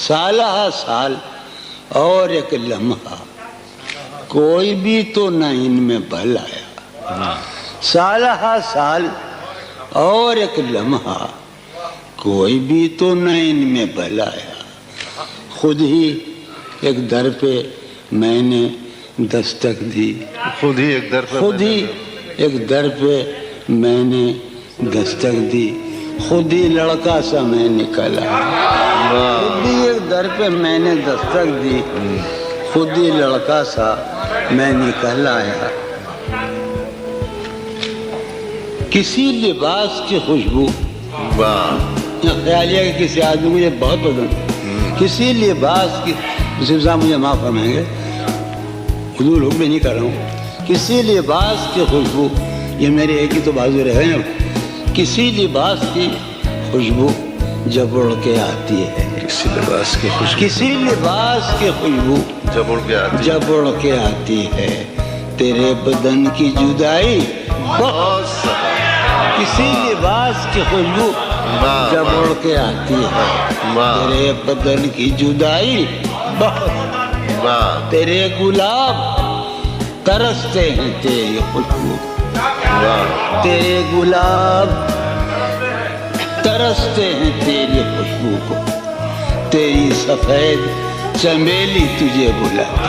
سالہ سال اور ایک لمحہ کوئی بھی تو نہ ان میں بل آیا. سالہ سال اور ایک لمحہ کوئی بھی تو نہ ان میں بل آیا. خود ہی ایک در پہ میں نے دستک دی. خود ہی ایک در پہ میں نے دستک دی. خود ہی لڑکا سا میں نکلا. خود ہی ایک در پہ میں نے دستک دی. خود ہی لڑکا سا میں نکل آیا. کسی لباس کی خوشبو، خیال ہے کہ کسی آدمی کو یہ بہت پسند. کسی لباس کی، یوسف صاحب مجھے معاف فرمائیں گے، حضور حکم نہیں کر رہا ہوں. کسی لباس کی خوشبو، یہ میرے ایک ہی تو بازو رہے ہیں. کسی لباس کی خوشبو جب اڑ کے آتی ہے. کسی لباس کی خوشبو، کسی لباس کی خوشبو جب اڑ کے آتی ہے. تیرے بدن کی جدائی بہت سخت. کسی لباس کی خوشبو جب اڑ کے آتی ہے. تیرے بدن کی جدائی بہت. تیرے گلاب ترستے ہیں تیری خوشبو. تیرے گلاب ترستے ہیں تیری خوشبو کو. تیری سفید چمیلی تجھے بلاتی.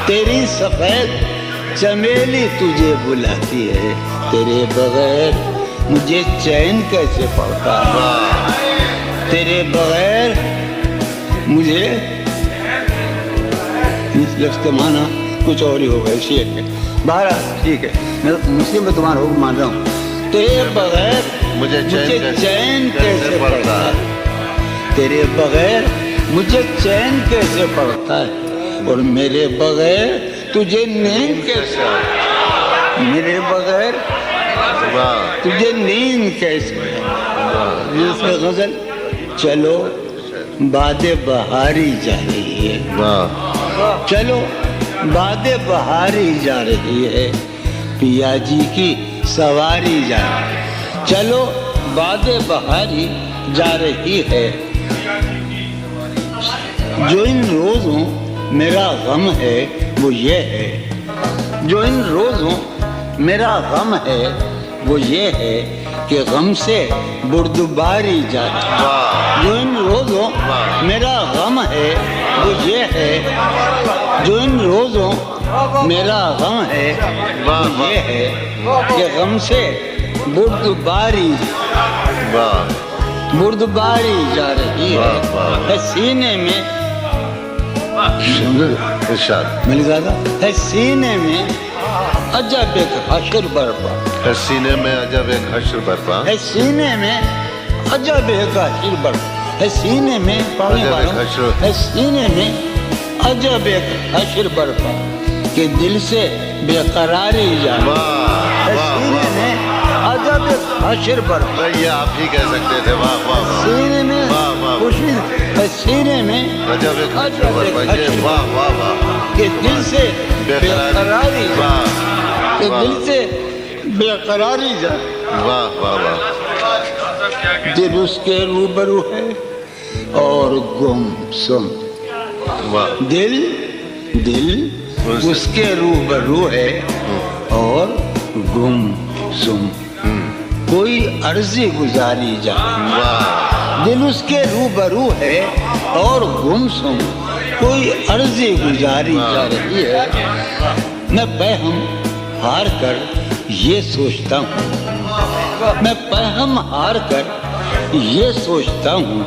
تیری سفید چمیلی تجھے بلاتی ہے. تیرے بغیر مجھے چین کیسے پڑتا ہے. تیرے بغیر مجھے، اس لفظ کا معنی کچھ اور ہی ہوگا. شیخ ہے بہرحال ٹھیک ہے، میں مسلم میں تمہارا حکم مان رہا ہوں. تیرے بغیر مجھے چین کیسے پڑتا ہے. تیرے بغیر مجھے چین کیسے پڑتا ہے. اور میرے بغیر تجھے نیند کیسے آتی. میرے بغیر تجھے نیند کیسے. اس میں غزل چلو باد بہاری جا رہی ہے. چلو باد بہاری جا رہی ہے. پیا جی کی سواری جا رہی ہے. چلو باد بہاری جا رہی ہے. جو ان روزوں میرا غم ہے وہ یہ ہے. جو ان روزوں میرا غم ہے وہ یہ ہے کہ غم سے بردباری جا رہی ہے. جو ان روزوں میرا غم ہے وہ یہ ہے. جو ان روزوں میرا غم ہے وہ یہ ہے کہ غم سے بردباری جا رہی ہے. سینے میں ہے سینے میں عجب ایک حشر برپا. ہے سینے میں عجب ایک حشر برپا. ہے سینے میں عجب ایک حشر برپا. ہے سینے میں ہے سینے میں عجب ایک حشر برپا کہ دل سے بے قراری جائے. ہے سینے میں عجب ایک حشر برپا. یہ آپ ہی کہہ سکتے تھے. واہ واہ. سینے میں کچھ بھی ہے. سینے میں عجب ایک حشر برپا. واہ واہ واہ. کہ دل سے بے قراری جائے. کہ دل سے بے قراری جائے. واہ واہ واہ. دل اس کے روبرو ہے اور گم سم. دل اس کے روبرو ہے اور گم سم. کوئی عرضی گزاری جائے. دل اس کے روبرو ہے اور گم سم. کوئی عرضی گزاری جا رہی ہے. میں پہم ہار کر یہ سوچتا ہوں. میں پہم ہار کر یہ سوچتا ہوں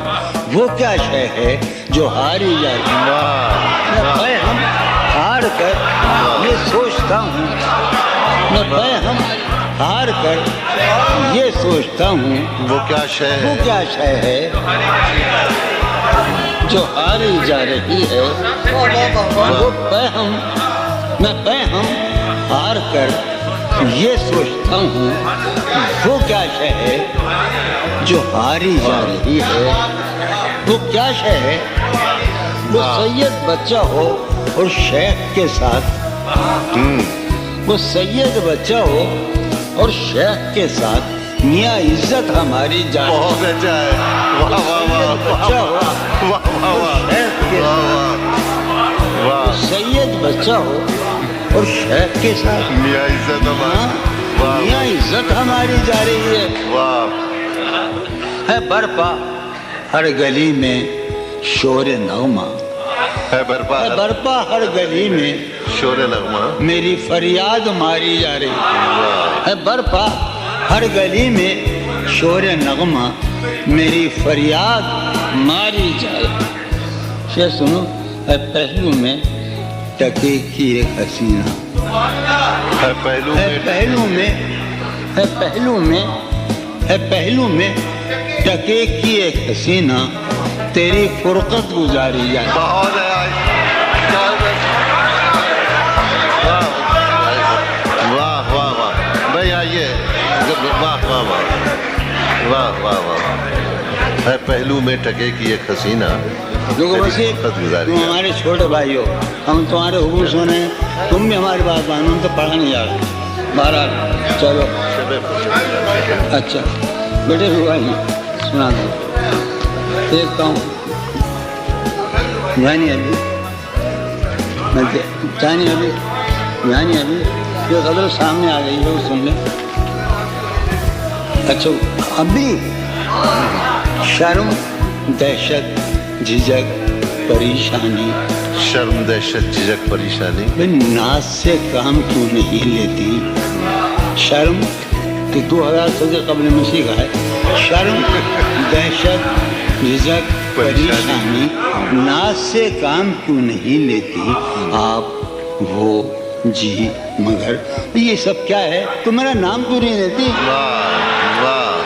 وہ کیا شے ہے جو ہاری جاتی. میں پہم ہار کر یہ سوچتا ہوں. میں پہم ہار کر یہ سوچتا ہوں وہ کیا شے ہے جو ہاری جا رہی ہے. وہ پہم میں پہم ہار کر یہ سوچتا ہوں وہ کیا شے ہے جو ہاری جا رہی ہے. وہ کیا شے ہے. وہ سید بچہ ہو اور شیخ کے ساتھ. وہ سید بچہ ہو اور شیخ کے ساتھ. میاں عزت ہماری جان. بہت اچھا ہے. واہ واہ واہ. بچہ ہو वाह वाह सैयद बच्चा हो और शेख के साथ मियाँ इज्जत हाँ, वाह मियाँ इज्जत हमारी जा रही है वाह है बरपा हर गली में शोर नगमा है बर्पा है बरपा हर गली में शोर नगमा मेरी फरियाद मारी जा रही है बरपा हर गली में शोर नगमा मेरी फरियाद मारी जा रही है सुनो है पहलू में टके की एक हसीना है पहलू है में पहलू में है पहलू में है पहलू में टके की एक हसीना तेरी फुरकत गुजारी जाए बहुत है आज वाह वाह वाह भाई आइए वाह वाह वाह वाह वाह वाह है पहलू में टके की एक हसीना लोगों बस ये फुर्सत गुजारी तुम हमारे छोटे भाई हो हम तुम्हारे हुक्म सुने तुम भी हमारी बात मानो हम तो पढ़ा नहीं जा रहे महाराज चलो अच्छा बेटे हुआ नहीं सुना दो देखता हूँ जानी अभी जानी अभी जानी अभी जो कदर सामने आ गई है वो सुन ले अच्छा अभी शर्म दहशत झिझक परेशानी शर्म दहशत झिझक परेशानी भाई नाज से काम क्यों नहीं लेती शर्म कि 2000 से कबल में सीखा है शर्म दहशत झिझक परेशानी नाज से काम क्यों नहीं लेती आप वो जी मगर ये सब क्या है तुम्हारा नाम क्यों नहीं लेती वाह वाह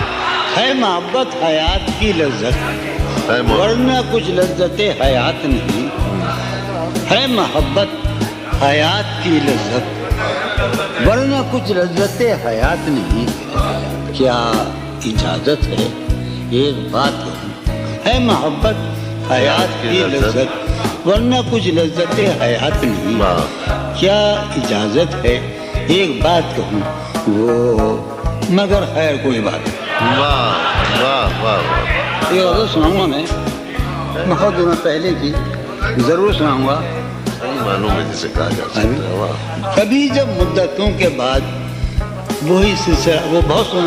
है मोहब्बत हयात की लज्जत है मोहब्बत वरना कुछ लज्जत हयात नहीं है मोहब्बत हयात की लज्जत वरना कुछ लज्जत हयात नहीं क्या इजाजत है एक बात है मोहब्बत हयात की लज्जत वरना कुछ लज्जत हयात नहीं वाह क्या इजाजत है एक बात कहूँ वो मगर खैर कोई बात नहीं वाह वाह वाह ये और सुनाऊंगा मैं बहुत दिनों पहले की जरूर सुनाऊंगा मालूम है जिसे कहा जा सकता है वाह कभी जब मुद्दतों के बाद वही सिलसिला वो बहुत सुना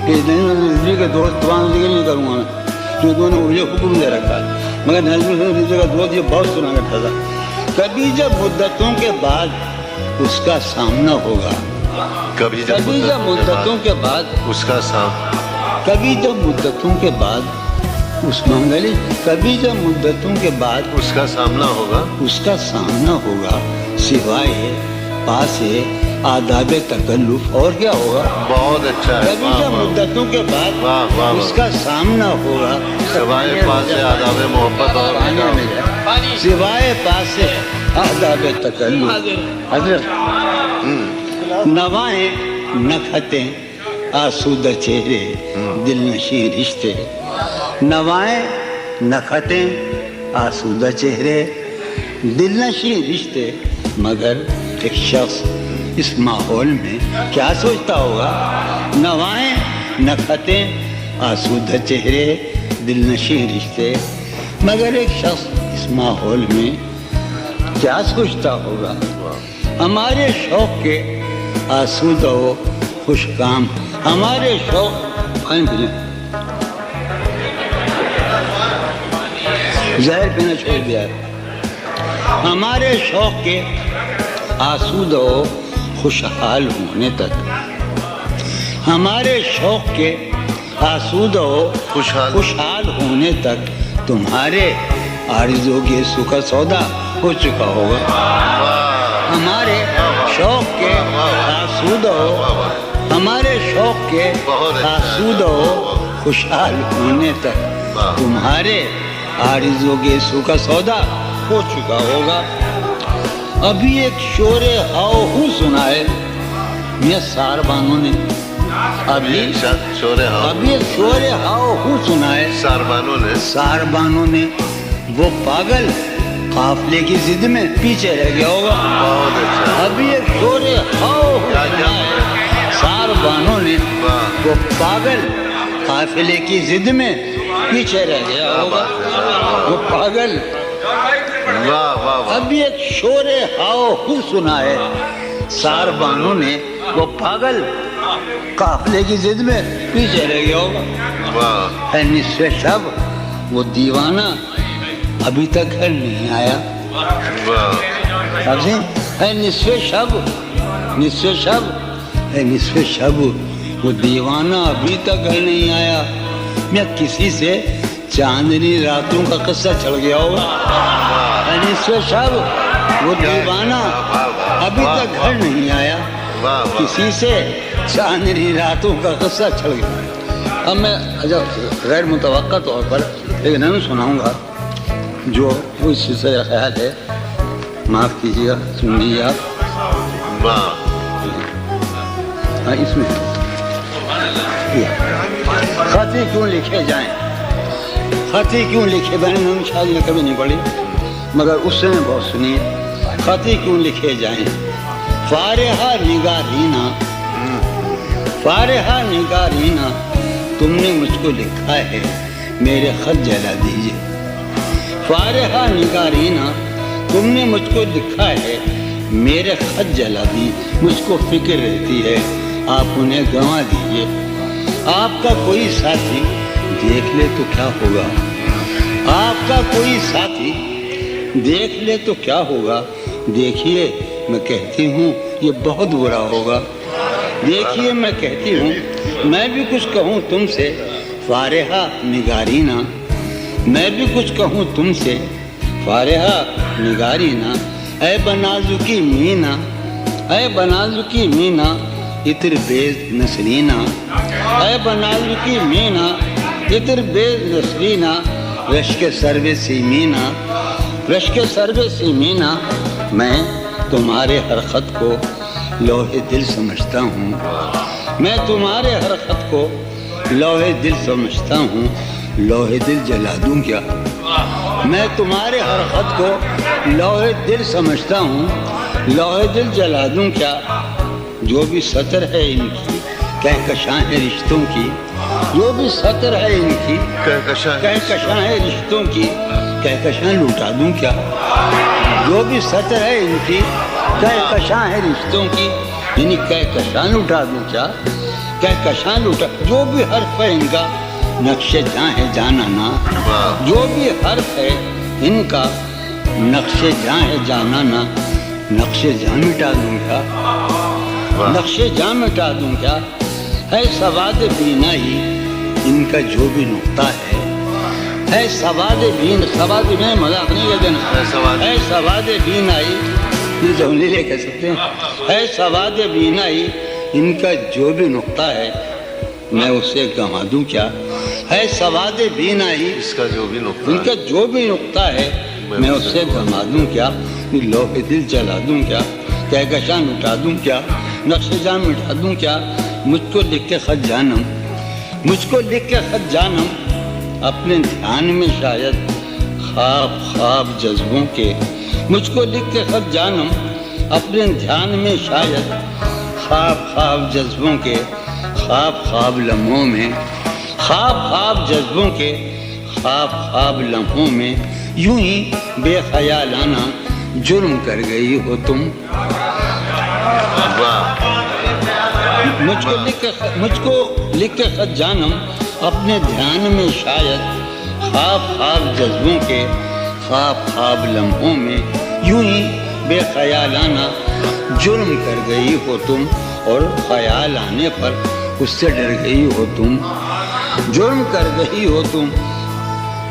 नजरुल के दोस्त तुम्हारा जिक्र नहीं करूँगा मैं क्योंकि उन्होंने मुझे हुक्म दे रखा है मगर नजरुल का दोस्त ये बहुत सुना करता था कभी जब मुद्दतों के बाद उसका सामना होगा कभी जब मुद्दतों के बाद उसका साम कभी जब मुद्दतों के बाद उस मंगली कभी जब मुद्दतों के बाद उसका सामना होगा उसका सामना होगा सिवाय पास आदाब तकल्लुफ और क्या होगा बहुत अच्छा है कभी जब मुद्दतों के बाद वाह वाह उसका सामना होगा सिवाय पास से आदाब मोहब्बत और सिवाय पास से आदाब तकल्लुफ हजरत नवाएं नखतें आसूदा चेहरे दिल नशी रिश्ते नवाएं नखतें आसूदा चेहरे दिल नशी रिश्ते मगर एक शख्स इस माहौल में क्या सोचता होगा नवाएं नखतें आसूदा चेहरे दिल नशी रिश्ते मगर एक शख्स इस माहौल में क्या सोचता होगा हमारे शौक के आसूदा हो खुश काम हमारे शौक जहर पीना छोड़ दिया हमारे शौक के आसूदा हो खुशहाल होने तक हमारे शौक के आसूदा हो खुशहाल होने तक तुम्हारे आरज़ू के सुख सौदा हो चुका होगा हमारे शौक के आसूदा हो हमारे शौक के आसूदा हो खुशहाल होने तक तुम्हारे आरज़ू के सुख सौदा हो चुका होगा अभी एक शोरे हाओ हूँ सुना है मियां सारबानों ने अभी एक शोरे हाओ हूँ सुना है सारबानों ने वो पागल काफले की जिद में पीछे रह गया होगा बहुत अच्छा अभी एक शोरे हाओ हूँ सुना है सारबानों ने वो पागल काफिले की जिद में पीछे रह गया होगा वो पागल واہ واہ واہ اب ایک شور ہاؤ خود سنا ہے ساربانوں نے، وہ پاگل قافلے کی ضد میں پیچھے رہ گیا ہوگا. واہ ہے نصف شب وہ دیوانہ ابھی تک گھر نہیں آیا. واہ ہے نصف شب ہے نصف شب وہ دیوانہ ابھی تک گھر نہیں آیا. میں کسی سے چاندنی راتوں کا قصہ چل گیا ہوگا. ہے نصف شب وہ دیوانہ ابھی تک گھر نہیں آیا. کسی سے چاندنی راتوں کا قصہ چل گیا. اب میں غیر متوقع طور پر ایک نظم سناؤں گا جو اس سے خیال ہے، معاف کیجیے گا، سن لیجیے آپ. ہاں اس میں خطی کیوں لکھے جائیں، خطی کیوں لکھے، میں نے نظم شادی میں کبھی نہیں پڑھی مگر اس سے میں بہت سنی ہے. خطی کیوں لکھے جائیں فارحہ نگارینا، فارحہ نگارینا تم نے مجھ کو لکھا ہے میرے خط جلا دیجیے. فارحہ نگارینا تم نے مجھ کو لکھا ہے میرے خط جلا دی. مجھ کو فکر رہتی ہے آپ انہیں گنوا دیجیے. آپ کا کوئی ساتھی دیکھ لے تو کیا ہوگا، آپ کا کوئی ساتھی دیکھ لے تو کیا ہوگا. دیکھیے میں کہتی ہوں یہ بہت برا ہوگا. دیکھیے میں کہتی ہوں میں بھی کچھ کہوں تم سے فارحہ نگارینا، میں بھی کچھ کہوں تم سے فارحہ نگارینا. اے بنازکی مینا، اے بنازکی مینا اتر بیز نسرینا، اے بنازکی مینا اتر بیز نسرینا. رشک سرو سیمینا، رشک سرو سیمینا میں تمہارے ہر خط کو لوح دل سمجھتا ہوں. میں تمہارے ہر خط کو لوح دل سمجھتا ہوں. لوح دل جلا دوں کیا، میں تمہارے ہر خط کو لوح دل سمجھتا ہوں. لوح دل جلا دوں کیا. جو بھی سطر ہے ان کی کہکشاں ہے رشتوں کی، جو بھی سطر ہے ان کی کہکشاں ہے رشتوں کی. کہکشاں لوٹا دوں کیا، جو بھی سطر ہے ان کی کہکشاں ہے رشتوں کی. یعنی کہکشاں لوٹا دوں کیا، کہکشاں لوٹا. جو بھی حرف ہے ان کا نقش جاں ہے جانانا، جو بھی حرف ہے ان کا نقش جاں ہے جانانا. نقش جاں مٹا دوں کیا، نقش جاں مٹا دوں کیا. ہے سواد بینا ہی ان کا جو بھی نقطہ ہے سواد بین. سواد میں مذاق نہیں لے دینا، ہے سواد بینا ہی، یہ جملے لے کہہ سکتے ہیں. ہے سواد بینا ہی ان کا جو بھی نقطہ ہے میں اسے گنوا دوں کیا. ہے سواد بینا ہی اس کا جو بھی نقطہ، ان کا جو بھی نقطہ ہے میں اسے گنوا دوں کیا. لوح دل جلا دوں کیا، کہکشاں لٹا دوں کیا، نقش جاں مٹا دوں کیا. مجھ کو لکھ کے خط جانم، مجھ کو لکھ کے خط جانم اپنے دھیان میں شاید خواب خواب جذبوں کے. مجھ کو لکھ کے خط جانم اپنے دھیان میں شاید خواب خواب جذبوں کے. خواب خواب لمحوں میں، خواب خواب جذبوں کے، خواب خواب لمحوں میں. یوں ہی بے خیالانہ جرم کر گئی ہو تم. مجھ کو لکھ کے خط جانم اپنے دھیان میں شاید خواب خواب جذبوں کے، خواب خواب لمحوں میں. یوں ہی بے خیالانہ جرم کر گئی ہو تم، اور خیال آنے پر اس سے ڈر گئی ہو تم. جرم کر گئی ہو تم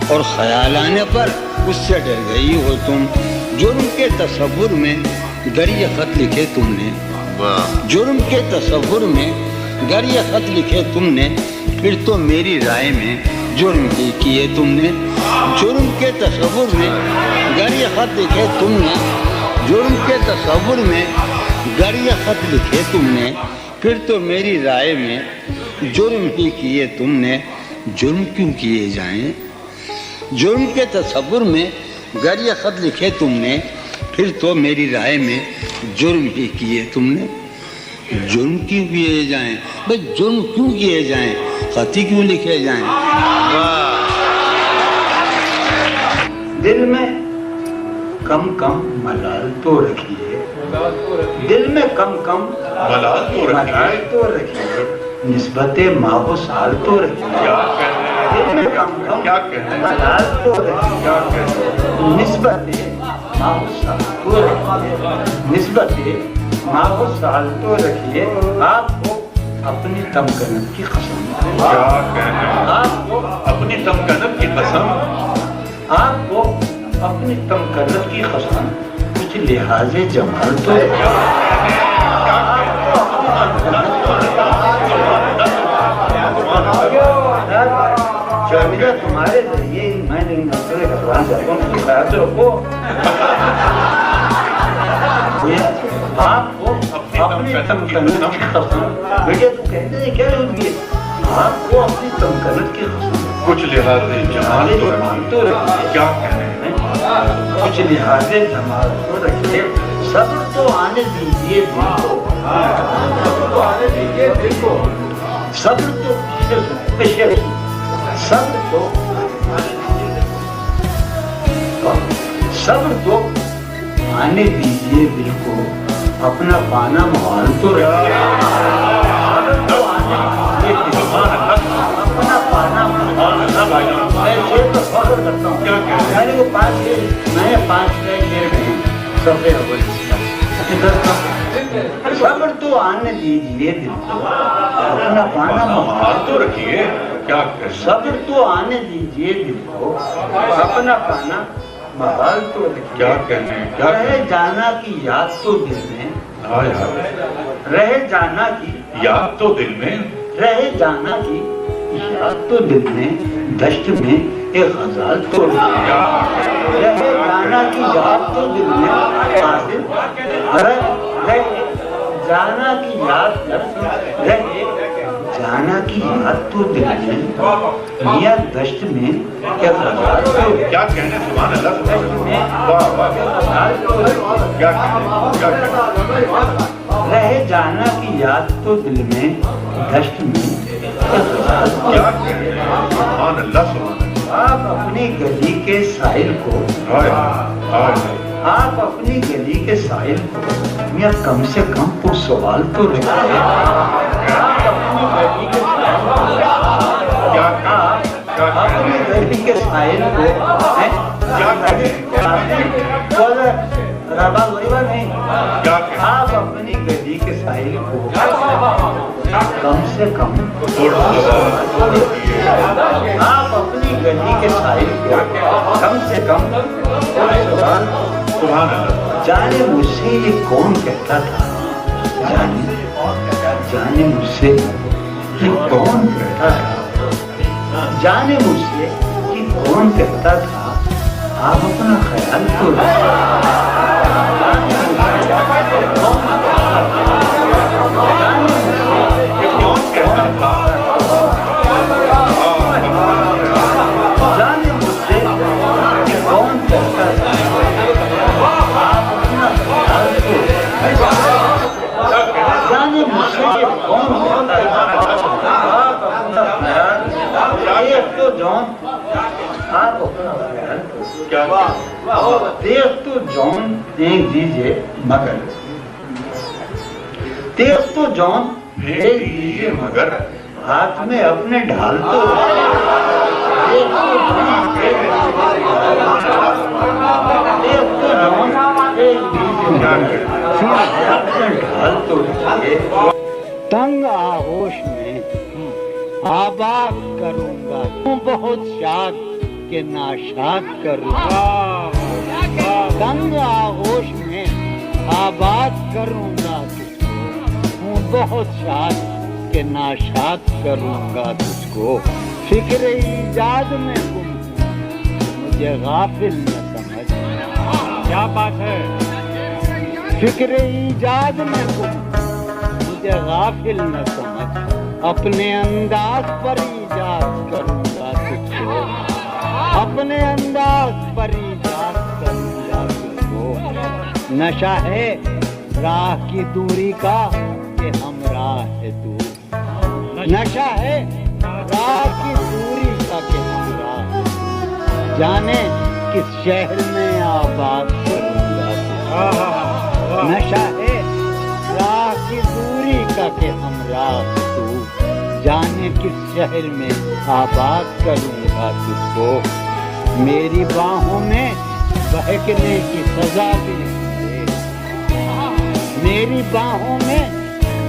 اور خیال آنے پر اس سے ڈر گئی ہو تم. جرم کے تصور میں گر یہ خط لکھے تم نے، جرم کے تصور میں گر یہ خط لکھے تم نے، پھر تو میری رائے میں جرم ہی کیے تم نے. جرم کے تصور میں گر یہ خط لکھے تم نے، جرم کے تصور میں گر یہ خط لکھے تم نے، پھر تو میری رائے میں جرم ہی کیے تم نے. جرم کیوں کیے جائیں، جرم کے تصور میں گر یہ خط لکھے تم نے، پھر تو میری رائے میں جرم ہی کیے تم نے. جرم کیوں کیے جائیں بھائی، جرم کیوں کیے جائیں، خطی کیوں لکھے جائیں. دل میں कम कम मलाल तो रखिए, दिल में कम कम मलाल तो रखिए, निस्बते माहो साल तो रखिए, दिल में कम कम मलाल तो रखिए, निस्बते माहो साल तो रखिए, निस्बते माहो साल तो रखिए। आपको अपनी तमकनत की कसम, आपको अपनी तमकनत की कसम, आपको अपनी तमकनत की कसम कुछ लिहाजे जमाल तो शामिला तुम्हारे जरिए मैंने इन मसले का ध्यान रखूं कि ख्याल रखो। आपको अपनी तमकनत की कसम, बेटे तो कहते हैं क्या होगी, आपको अपनी तमकनत की कसम कुछ लिहाजे जमाल तो रखिए, क्या कहने हैं, कुछ लिहाजे जमाल तो रखिए। सब्र तो आने दीजिए दिल को, सब्र तो आने दीजिए दिल को, सब्र तो सब्र तो आने दीजिए दिल को, अपना पाना मुहाल तो रखिए। सब्र तो आने दीजिए दिल को, अपना पाना मुहाल तो रखिए। मैं शेर तो फख्र करता हूँ, मैंने वो 5 शेर, मैं 5 शेर में सफे अव्वल सब्र तो आने दीजिए दिल को, अपना पाना मुहाल तो रखिए, क्या कहने, सब्र तो आने दीजिए दिल को, अपना पाना महाल तो रखिए। क्या कहने, क्या रहे जाना की याद तो दिल में, रहे जाना की याद तो दिल में, रहे जाना की याद तो दिल में, दश्त में एक गजाल तो रखिए। रहे जाना की याद तो दिल में, रहे जाना की याद, रहे जाना की याद तो दिल में, मियां दश्त में क्या गजाल तो, क्या कहने, सुभान अल्लाह, वाह वाह, क्या कहने, क्या कहने, रहे जाना की याद तो दिल में, दश्त में क्या गजाल तो। क्या कहने, सुभान अल्लाह, सुभान अल्लाह। आप अपनी गली के साहिल को, आप अपनी गली के साहिल को मियां कम से कम कुछ सवाल तो रखिए। आप अपनी गली के साहिल को, अपनी गली के साहिल को नहीं, आप अपनी गली के साहिल को कम से कम, आप अपनी गली के साहिल को कम से कम जाने मुझसे ये कौन कहता था, जाने मुझसे ये कौन कहता था, जाने मुझसे ये कौन कहता था, आप अपना ख्याल तो जाने मुझसे ये कौन कहता था, जाने मुझसे ये कौन कहता था, आप अपना ख्याल, देख तो जौन, आप अपना ख्याल, देख तो जौन देख दीजिए मगर, देख तो जौन देख दीजिए मगर, हाथ में अपने ढाल तो, देख तो जौन देख जौन देख दीजिए मगर, अपने ढाल तो रखिए। तंग आगोश में आबाद करूंगा, तू बहुत शाद के नाशाद करूंगा, तंग आगोश में आबाद करूंगा तुझको, तू बहुत शाद के नाशाद करूंगा तुझको। फिक्र ईजाद में गुम मुझे गाफिल न समझ, क्या बात है, फिक्र ईजाद में गुम मुझे गाफिल न समझ, अपने अंदाज पर इजाद करूंगा तुझको, अपने अंदाज पर इजाद करूंगा तुझको। नशा है राह की दूरी का कि हम राह है दूर, नशा है राह की दूरी का कि हम राह है दूर, जाने किस शहर में आबाद नशा है राह की दूरी का के हमराह तू, जाने किस शहर में आबाद करूंगा तुझको। मेरी बाहों में बहकने की सजा भी है, मेरी बाहों में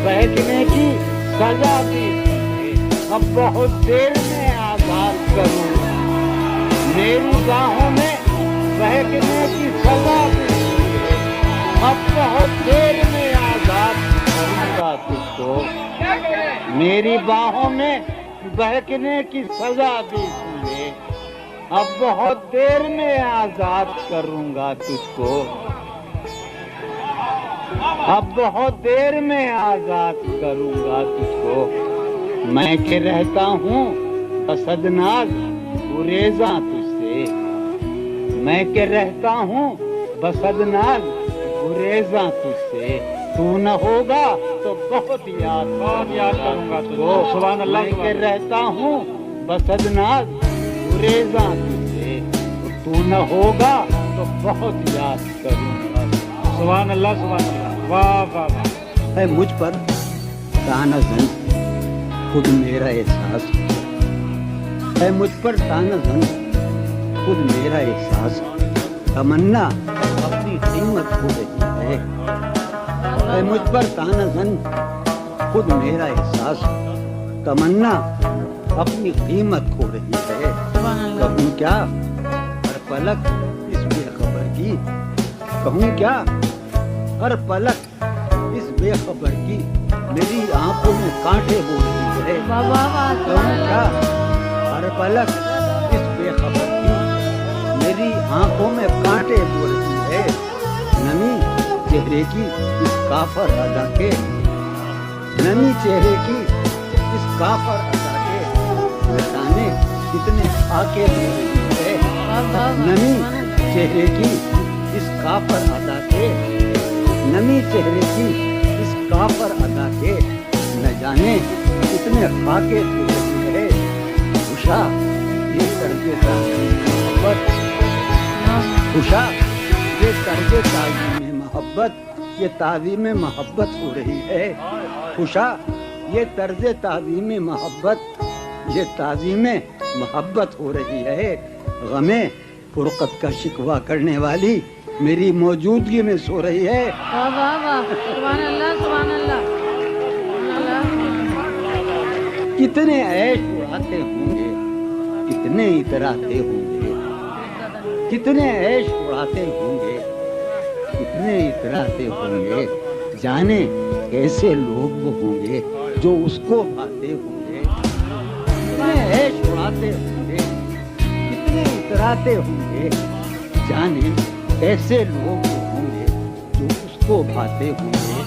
बहकने की सजा भी है। अब बहुत देर में आजाद करूंगा, मेरी बाहों में बहकने की सजा भी है। अब बहुत देर में आजाद करूंगा तुझको, मेरी बाहों में बहकने की सजा भी ले। अब बहुत देर में आजाद करूंगा तुझको, अब बहुत देर में आजाद करूंगा तुझको। मैं के रहता हूँ बसदनाज गुरेजा तुझसे, मैं के रहता हूँ बसदनाज गुरेजा तुझसे। तू न होगा तो बहुत याद करूंगा तुझको। सुभान अल्लाह। मैं के रहता हूँ बसदनाज गुरेजा तुझसे, तू न होगा तो बहुत याद करूंगा। सुभान अल्लाह, सुभान अल्लाह। वाह वाह वाह। है मुझ पर ताना जन खुद मेरा एहसास, है मुझ पर ताना जन खुद मेरा एहसास। तमन्ना अपनी कीमत खो रही है मुझ पर ताना जन खुद मेरा एहसास। तमन्ना अपनी कीमत खो रही है। कहूँ क्या हर पलक इस बेखबर की, कहूँ क्या हर पलक इस बेखबर की। मेरी आंखों में कांटे हो रही है। कहूँ क्या हर पलक इस बेखबर की। मेरी आंखों में कांटे हो रही है। नमी चेहरे की इस काफर अदा के, नमी चेहरे की इस काफर अदा के। निशाने कितने आके हो रही है। नमी चेहरे की इस काफर अदा के, नमी चेहरे की इस काफर अदा के। न जाने कितने खाके हो रही है। उषा ये करके मोहब्बत, उषा ये करके ताज़ीम मोहब्बत, ये ताज़ीम मोहब्बत हो रही है। खुशा ये तर्ज ताज़ीम मोहब्बत, ये ताज़ीम मोहब्बत हो रही है। गमे फुरकत का शिकवा करने वाली मेरी मौजूदगी में सो रही है। वाह वाह वाह, सुभान अल्लाह, सुभान अल्लाह। कितने ऐश उड़ाते होंगे, कितने इतराते होंगे, कितने ऐश उड़ाते होंगे, कितने इतराते होंगे। जाने कैसे लोग वो होंगे जो उसको भाते होंगे। कितने ऐश उड़ाते होंगे, कितने इतराते होंगे। जाने कैसे लोग वो होंगे जो उसको भाते होंगे,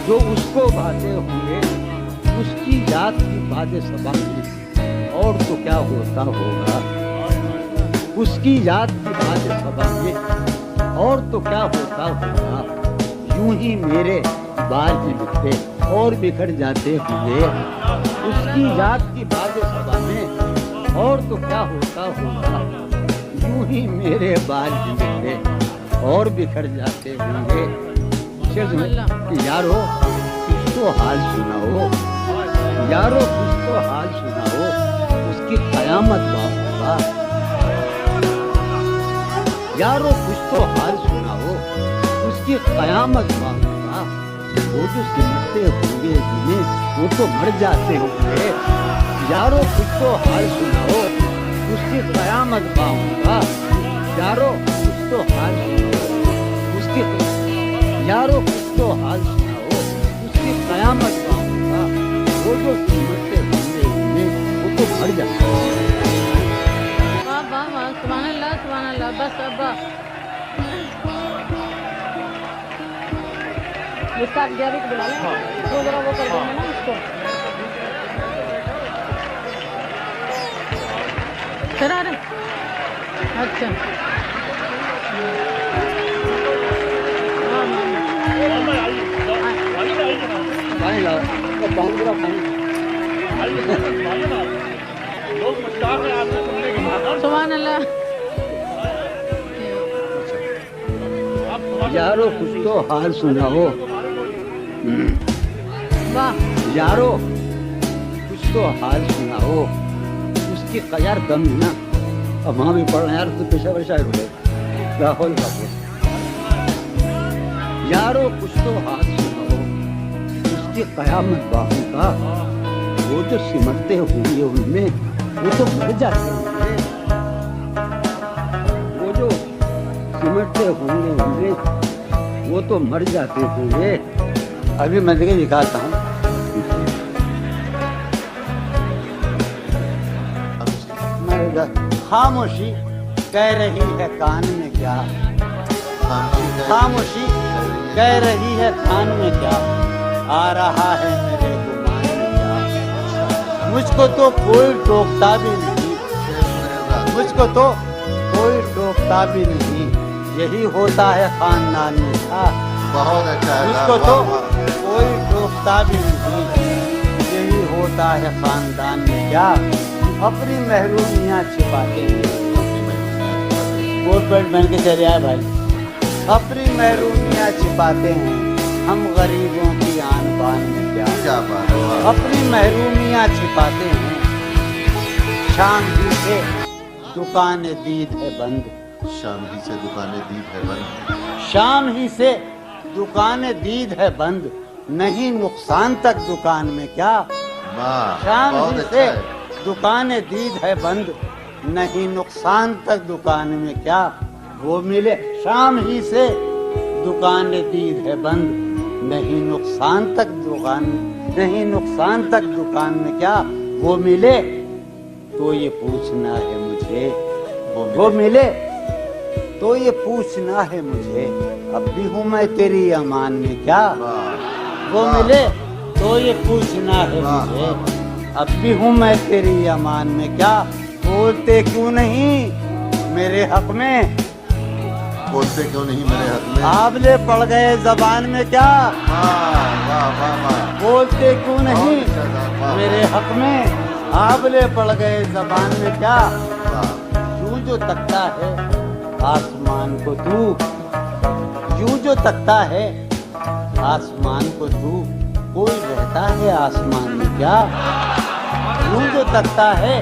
जो उसको भाते होंगे। उसकी याद की बातें सबा में और तो क्या होता होगा। उसकी याद की बातें सबा में और तो क्या होता होगा। यूं ही मेरे बाल भी बिखरे और बिखर जाते हुए। उसकी याद की बातें सबा में और तो क्या होता होगा। यूं ही मेरे बाल भी बिखरे और बिखर जाते होंगे। यारो कुछ तो हाल सुनाओ, यारो कुछ तो हाल सुनाओ। उसकी कयामत बाबा, यारो कुछ तो हाल सुनाओ। उसकी कयामत बाबा। वो जो सिमटते होंगे जिन्हें वो तो मर जाते होंगे। यारो कुछ तो हाल सुनाओ। उसकी कयामत बाबा। यारो कुछ तो हाल सुनाओ। उसकी यारो कुछ तो हाल सुनाओ। उसकी कयामत बाबा। वो जो सिमटते होंगे जिन्हें वो तो मर जाते होंगे। वाह वाह वाह, सुभान अल्लाह, सुभान अल्लाह। बस अब्बा इसका अज्ञावी को बुला लें, वो जरा वो कर देंगे ना इसको। चला रहे अच्छा। पानी लाओ, वो पानी पूरा पानी। सुभान अल्लाह। यारो कुछ तो हाल सुनाओ, वाह यारो कुछ तो हाल सुनाओ। उसकी यार दम है ना, अब वहाँ भी पढ़ रहे हैं यार, तो पेशा शायर हुए राहुल कपूर। यारो कुछ तो हाल सुनाओ, उसकी कयामत बाहों का, वो जो सिमटते होंगे उनमें वो तो मर जाते होंगे, वो जो सिमटते होंगे उनमें वो तो मर जाते होंगे। अभी मैं देखिए दिखाता हूँ। खामोशी कह रही है कान में क्या, खामोशी कह रही है कान में क्या, आ रहा है मेरे गुमान में क्या। मुझको तो कोई टोकता भी नहीं, मुझको तो कोई टोकता भी नहीं, यही होता है खानदान में क्या। बहुत अच्छा है। मुझको तो कोई टोकता भी नहीं, यही होता है खानदान में क्या। अपनी महरूमियाँ छिपाते हैं, कोट पैंट पहन के चले आए भाई। अपनी महरूमियाँ छिपाते हैं हम गरीबों की आन बान में क्या। क्या बात है। अपनी महरूमियाँ छिपाते हैं, शाम ही से दुकानें दीद है बंद, शाम ही से दुकानें दीद है बंद, शाम ही से दुकानें दीद है बंद, नहीं नुकसान तक दुकान में क्या। वाह शाम बहुत ही अच्छा से है। दुकानें दीद है बंद, नहीं नुकसान तक दुकान में क्या। वो मिले शाम ही से दुकानें दीद है बंद, नहीं नुकसान तक दुकान, नहीं नुकसान तक दुकान में क्या। वो मिले तो ये पूछना है मुझे, वो मिले तो ये पूछना है मुझे, अब भी हूँ मैं तेरी अमान में क्या। वो मिले तो ये पूछना है मुझे, अब भी हूँ मैं तेरी अमान में क्या। बोलते क्यों नहीं मेरे हक में, बोलते क्यों नहीं मेरे हक में। आबले पड़ गए जबान में क्या। वाह वाह वाह वाह। बोलते क्यों नहीं मेरे हक में, आबले पड़ गए जबान में क्या। यूं जो तकता है आसमान को तू, यूं जो तकता है आसमान को तू, कोई रहता है आसमान में क्या। यूं जो तकता है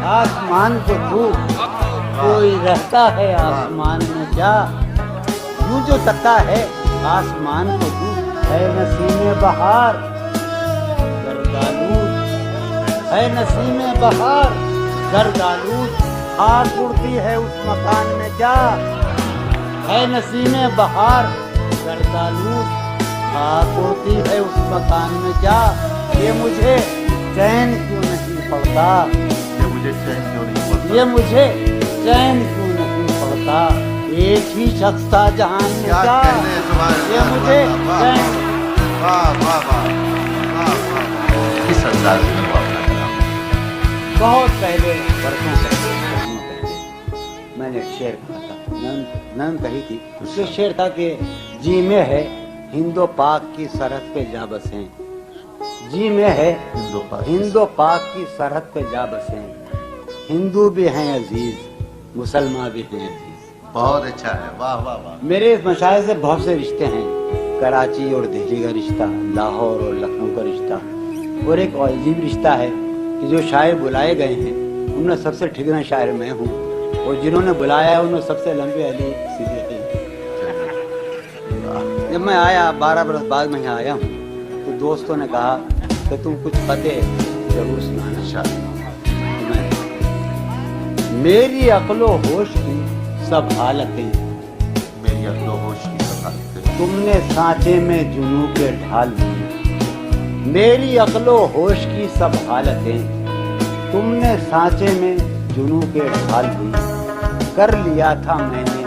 आसमान को तू, कोई रहता है आसमान में क्या। यूं जो तकता है आसमान को तू, है नसीमे बहार गर्दालूद, है नसीमे बहार गर्दालूद, खाक उड़ती है उस मकान में क्या। है नसीमे बहार गर्दालूद, खाक उड़ती है उस मकान में क्या। ये मुझे चैन क्यों नहीं पड़ता, ये मुझे चैन क्यों नहीं पड़ता, ये मुझे चैन क्यों नहीं पड़ता। एक ही शख्स था जहान में क्या क्या, कहने तुम्हारे। ये मुझे चैन। वाह वाह वाह वाह वाह। किस अंदाज में वो अपना कलाम। बहुत पहले वर्षों पहले मैंने एक शेर कहा था, नन कही थी। उसके शेर था कि जी में है हिंदो पाक की सरहद पे जा बसे, जी में है हिंदो पाक की सरहद पे जा बसे, हिंदू भी हैं अजीज मुसलमान भी हैं अजीज। बहुत अच्छा है। वाह वाह वाह। मेरे इस मशाइख से बहुत से रिश्ते हैं, कराची और दिल्ली का रिश्ता, लाहौर और लखनऊ का रिश्ता, और एक अजीब रिश्ता है कि जो शायर बुलाए गए हैं उनमें सबसे ठिकना शायर मैं हूँ, और जिन्होंने बुलाया है उनमें सबसे लंबे अली सिद्दीकी। जब मैं आया 12 बरस बाद में यहाँ आया हूँ तो दोस्तों ने कहा कि तुम कुछ फतेह जरूर सुनाना। मेरी अक्लो होश की सब हालतें, मेरी अक्लो होश की सब हालतें, तुमने सांचे में जुनू के ढाल दी। मेरी अक्लो होश की सब हालतें, तुमने सांचे में जुनू के ढाल दी। कर लिया था मैंने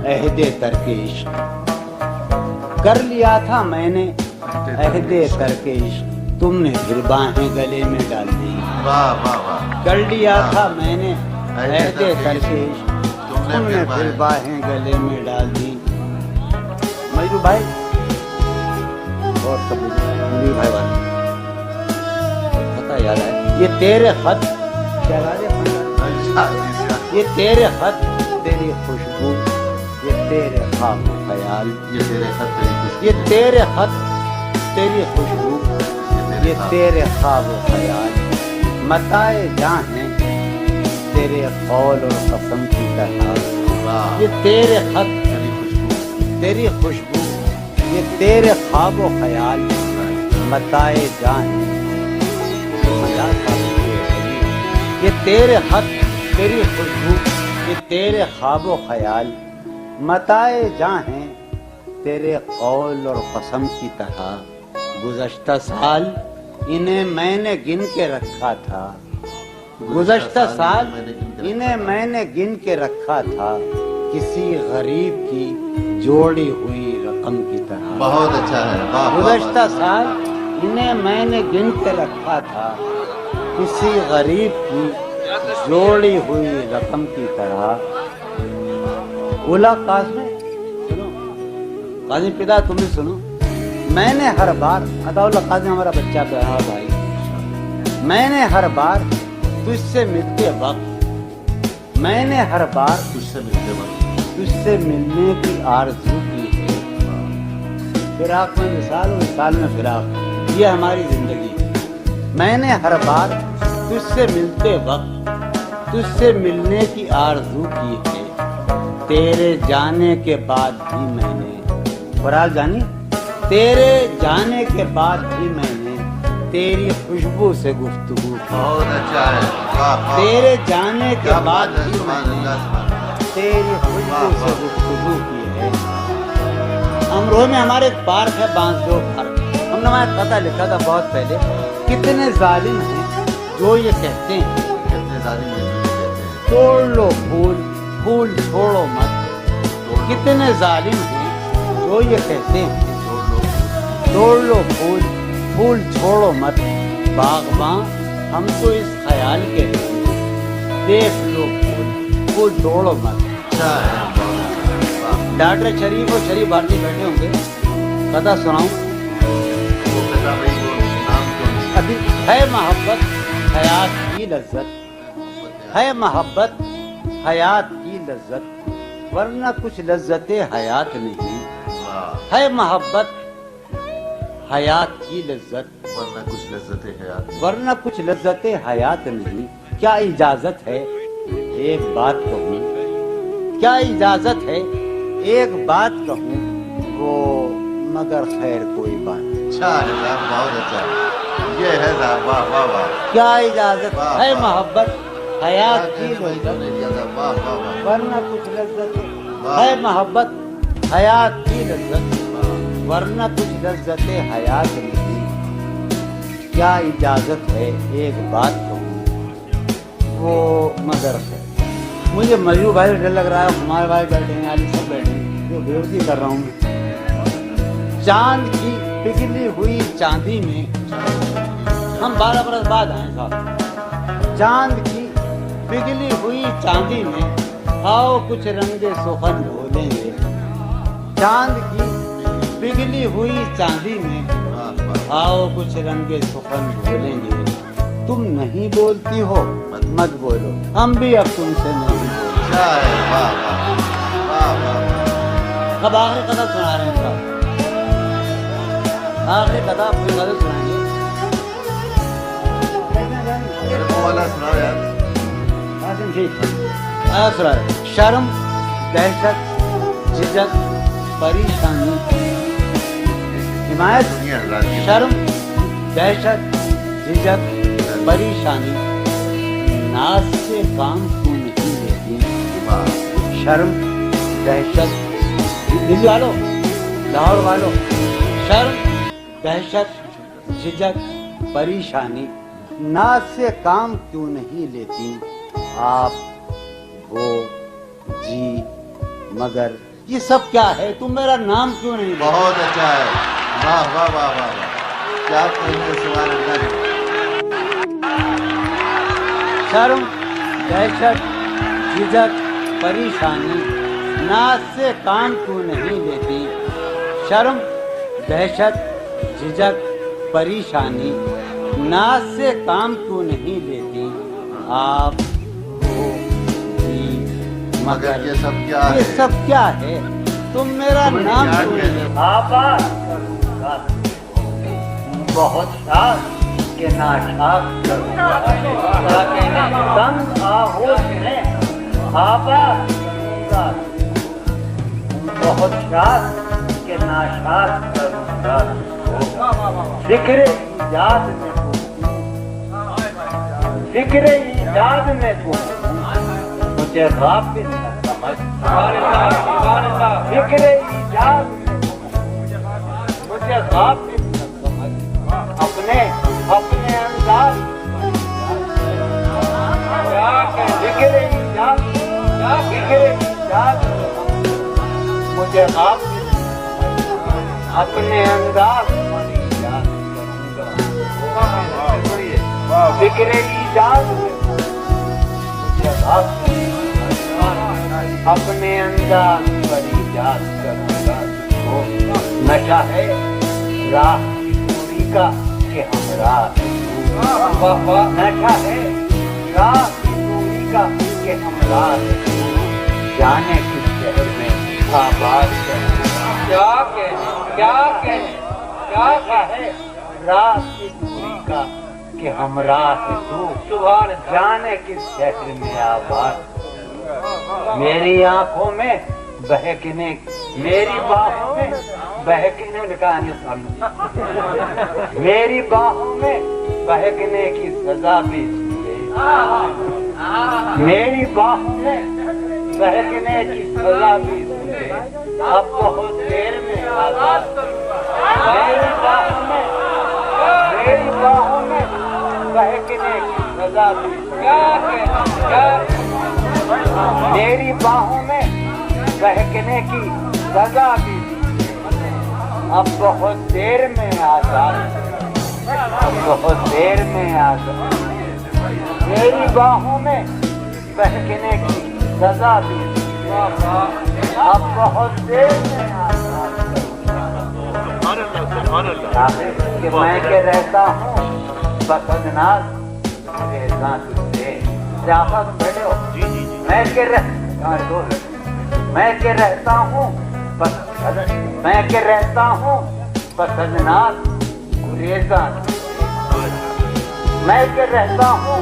अहदे तरके इश्क, कर लिया था मैंने अहदे तरके इश्क, तुमने फिर बाहें गले में डाल दी। वाह वाह वाह। कर लिया था मैंने अहदे तरके इश्क, तुमने फिर बाहें गले में डाल दी। मयूर भाई और कबीर भाई वाले पता याद है, ये तेरे खत ये तेरे खत तेरी खुशबू, یہ تیرے خواب و خیال، یہ تیرے خط تیری خوشبو، یہ تیرے خط تیری خوشبو، یہ تیرے خواب و خیال، متائے جاں ہیں تیرے قول اور قسم کی طرح، یہ تیرے خط تیری خوشبو، تیری خوشبو، یہ تیرے خواب و خیال، متائے جاں ہیں، یہ تیرے خط تیری خوشبو، یہ تیرے خواب و خیال، متائے جاں ہیں تیرے قول اور قسم کی طرح، گزشتہ سال انہیں میں نے گن کے رکھا تھا، گزشتہ سال انہیں میں نے گن کے رکھا تھا، کسی غریب کی جوڑی ہوئی رقم کی طرح، بہت اچھا ہے، واہ واہ گزشتہ سال انہیں میں نے گن کے رکھا تھا، کسی غریب کی جوڑی ہوئی رقم کی طرح۔ اولا قاسم سنو، قاضی پدا تم بھی سنو، میں نے ہر بار عطاءاللہ قاضی ہمارا بچہ پیارا بھائی، میں نے ہر بار تجھ سے ملتے وقت، میں نے ہر بار تجھ سے ملتے وقت تجھ سے ملنے کی آرزو کی ہے، فراق میں وصال و وصال میں فراق، یہ ہماری زندگی ہے۔ میں نے ہر بار تجھ سے ملتے وقت تجھ سے ملنے کی آرزو کی ہے، تیرے جانے کے بعد بھی میں نے، فراق جانی، تیرے جانے کے بعد بھی میں نے تیری خوشبو سے گفتگو کی، بہت اچھا ہے، واہ واہ، تیرے جانے کے کیا بعد بات ہے، بھی سبحان میں نے اللہ سبحان اللہ۔ تیری خوشبو سے گفتگو کی ہے۔ امروہ میں ہمارے ایک پارک ہے بانسدو پارک، ہم نے وہاں پتہ لکھا تھا بہت پہلے، کتنے ظالم ہیں جو یہ کہتے ہیں کتنے ظالم ہیں جو یہ کہتے ہیں توڑ لو پھول پھول چھوڑو مت، کتنے ظالم ہیں جو یہ کہتے ہیں توڑ لو پھول پھول چھوڑو مت، باغباں ہم تو اس خیال کے ہیں، دیکھ لو پھول پھول توڑو مت۔ اچھا ہے، ڈاکٹر شریف اور شریف بھارتی بیٹھے ہوں گے، قطع سناؤں، وہ کہتا بھائی وہ نام کیوں ابھی ہے محبت حیات کی لذت، ہے محبت حیات کی لذت، ورنہ کچھ لذت حیات نہیں، ہے محبت حیات کی لذت، ورنہ کچھ لذت حیات، ورنہ کچھ لذت حیات نہیں، کیا اجازت ہے ایک بات کہوں، کیا اجازت ہے ایک بات کہوں، وہ مگر خیر کوئی بات نہیں، اچھا ہے صاحب، بہت اچھا ہے، یہ ہے صاحب، واہ واہ واہ، کیا اجازت ہے محبت حیات کی واہ لذت، واہ واہ، ورنہ کچھ لذت ہے محبت حیات کی لذت، ورنہ کچھ لذت حیات نہیں، کیا اجازت ہے ایک بات کہوں، وہ مگر ہے۔ مجھے مجھو بھائی ڈر لگ رہا ہے، ہمارے بھائی بیٹھے ہیں، علی سب بیٹھے ہیں، جو بےوتی کر رہا ہوں میں، چاند کی پگھلی ہوئی چاندی میں، ہم 12 برس بعد آئے صاحب، چاند کی پگھلی ہوئی چاندی میں آؤ کچھ رنگ سخن بھولیں گے، چاند کی پگھلی ہوئی چاندی میں آؤ کچھ رنگ سخن بھولیں گے، تم نہیں بولتی ہو مت بولو، ہم بھی اب تم سے نہیں بولیں، اچھا ہے، واہ واہ واہ واہ، اب آخری قطع سنا رہے ہیں صاحب، آخری قطع کوئی قطع سنائیں گے، میرے کو والا سناؤ یار، شرم دہشت جھجک پریشانی، حمایت، دنیا حضرات کی شرم دہشت جھجک پریشانی، ناز سے کام کیوں نہیں لیتی، شرم دہشت، دلی والو لاہور والو، شرم دہشت جھجک پریشانی، ناز سے کام کیوں نہیں لیتی، آپ وہ جی مگر، یہ سب کیا ہے، تم میرا نام کیوں نہیں لیتے؟ بہت اچھا ہے، واہ واہ واہ واہ واہ، کیا کہیں سبحان اللہ، شرم دہشت جھجک پریشانی، ناز سے کام کیوں نہیں لیتی، شرم دہشت جھجک پریشانی، ناز سے کام کیوں نہیں لیتی، آپ وہ جی मगर ये सब क्या ये है? सब क्या है? तुम मेरा नाम क्या क्यों कहते? लेते? आबाद बहुत साथ के नाशाद क्या कहने तंग आहोश में आबाद बहुत साथ के नाशाद करूंगा जिक्र इजाद में जिक्र इजाद में तू मुझे गाफिल न समझ जिक्र इजाद में मुझे गाफिल न समझ अपने अंदाज जिक्र इजाद मुझे गाफिल अपने अंदाज जिक्र इजाद मुझे गाफिल अपने अंदाज पर इजाद करूंगा नशा है राह की दूरी का कि हमरा नशा है राह की दूरी का कि हमरा जाने किस शहर में आबाद क्या कहे राह की दूरी का कि हमरा है तू सुभान जाने किस शहर में आबाद मेरी आंखों में बहकने मेरी बाहों में बहकने मेरी बाहों में बहकने की सजा भी मेरी बाहों में बहकने की सजा भी अब बहुत देर में मेरी बाहों में बहकने की सजा भी मेरी बाहों में बहकने की सजा भी अब बहुत देर में आजाद बहुत देर में आजाद मेरी बाहों में बहकने की सजा भी अब बहुत देर में आजाद कि मैं के रहता हूँ बसदनाज रेजा तुझसे बैठे हो मैं के रहता हूँ बसदनाज गुरेजा मैं के रहता हूँ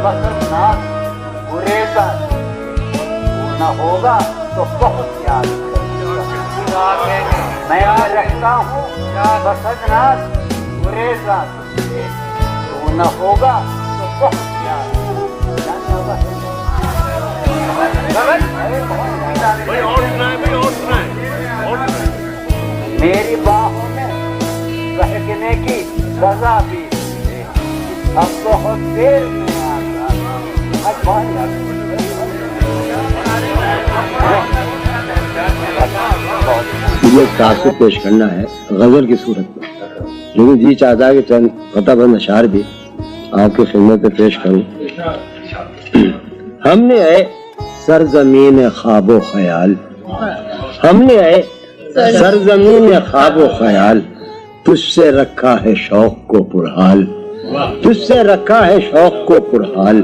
बसदनाज गुरेजा न होगा तो बहुत याद मैं रहता हूँ बसदनाज गुरेजा तो न होगा तो बहुत याद मेरी बाहों में बहकने की सजा भी अब बहुत देर में मुझे एक तासुर पेश करना है गजल की सूरत में, लेकिन जी चाहता है कि चंद फताबंद अशार भी आपकी खिदमत में पेश करूं। हमने है सरजमीन ख्वाबो ख्याल, हमने है सरजमीन ख्वाबो ख्याल, तुझसे रखा है शौक को पुरहाल, तुझसे रखा है शौक को पुरहाल।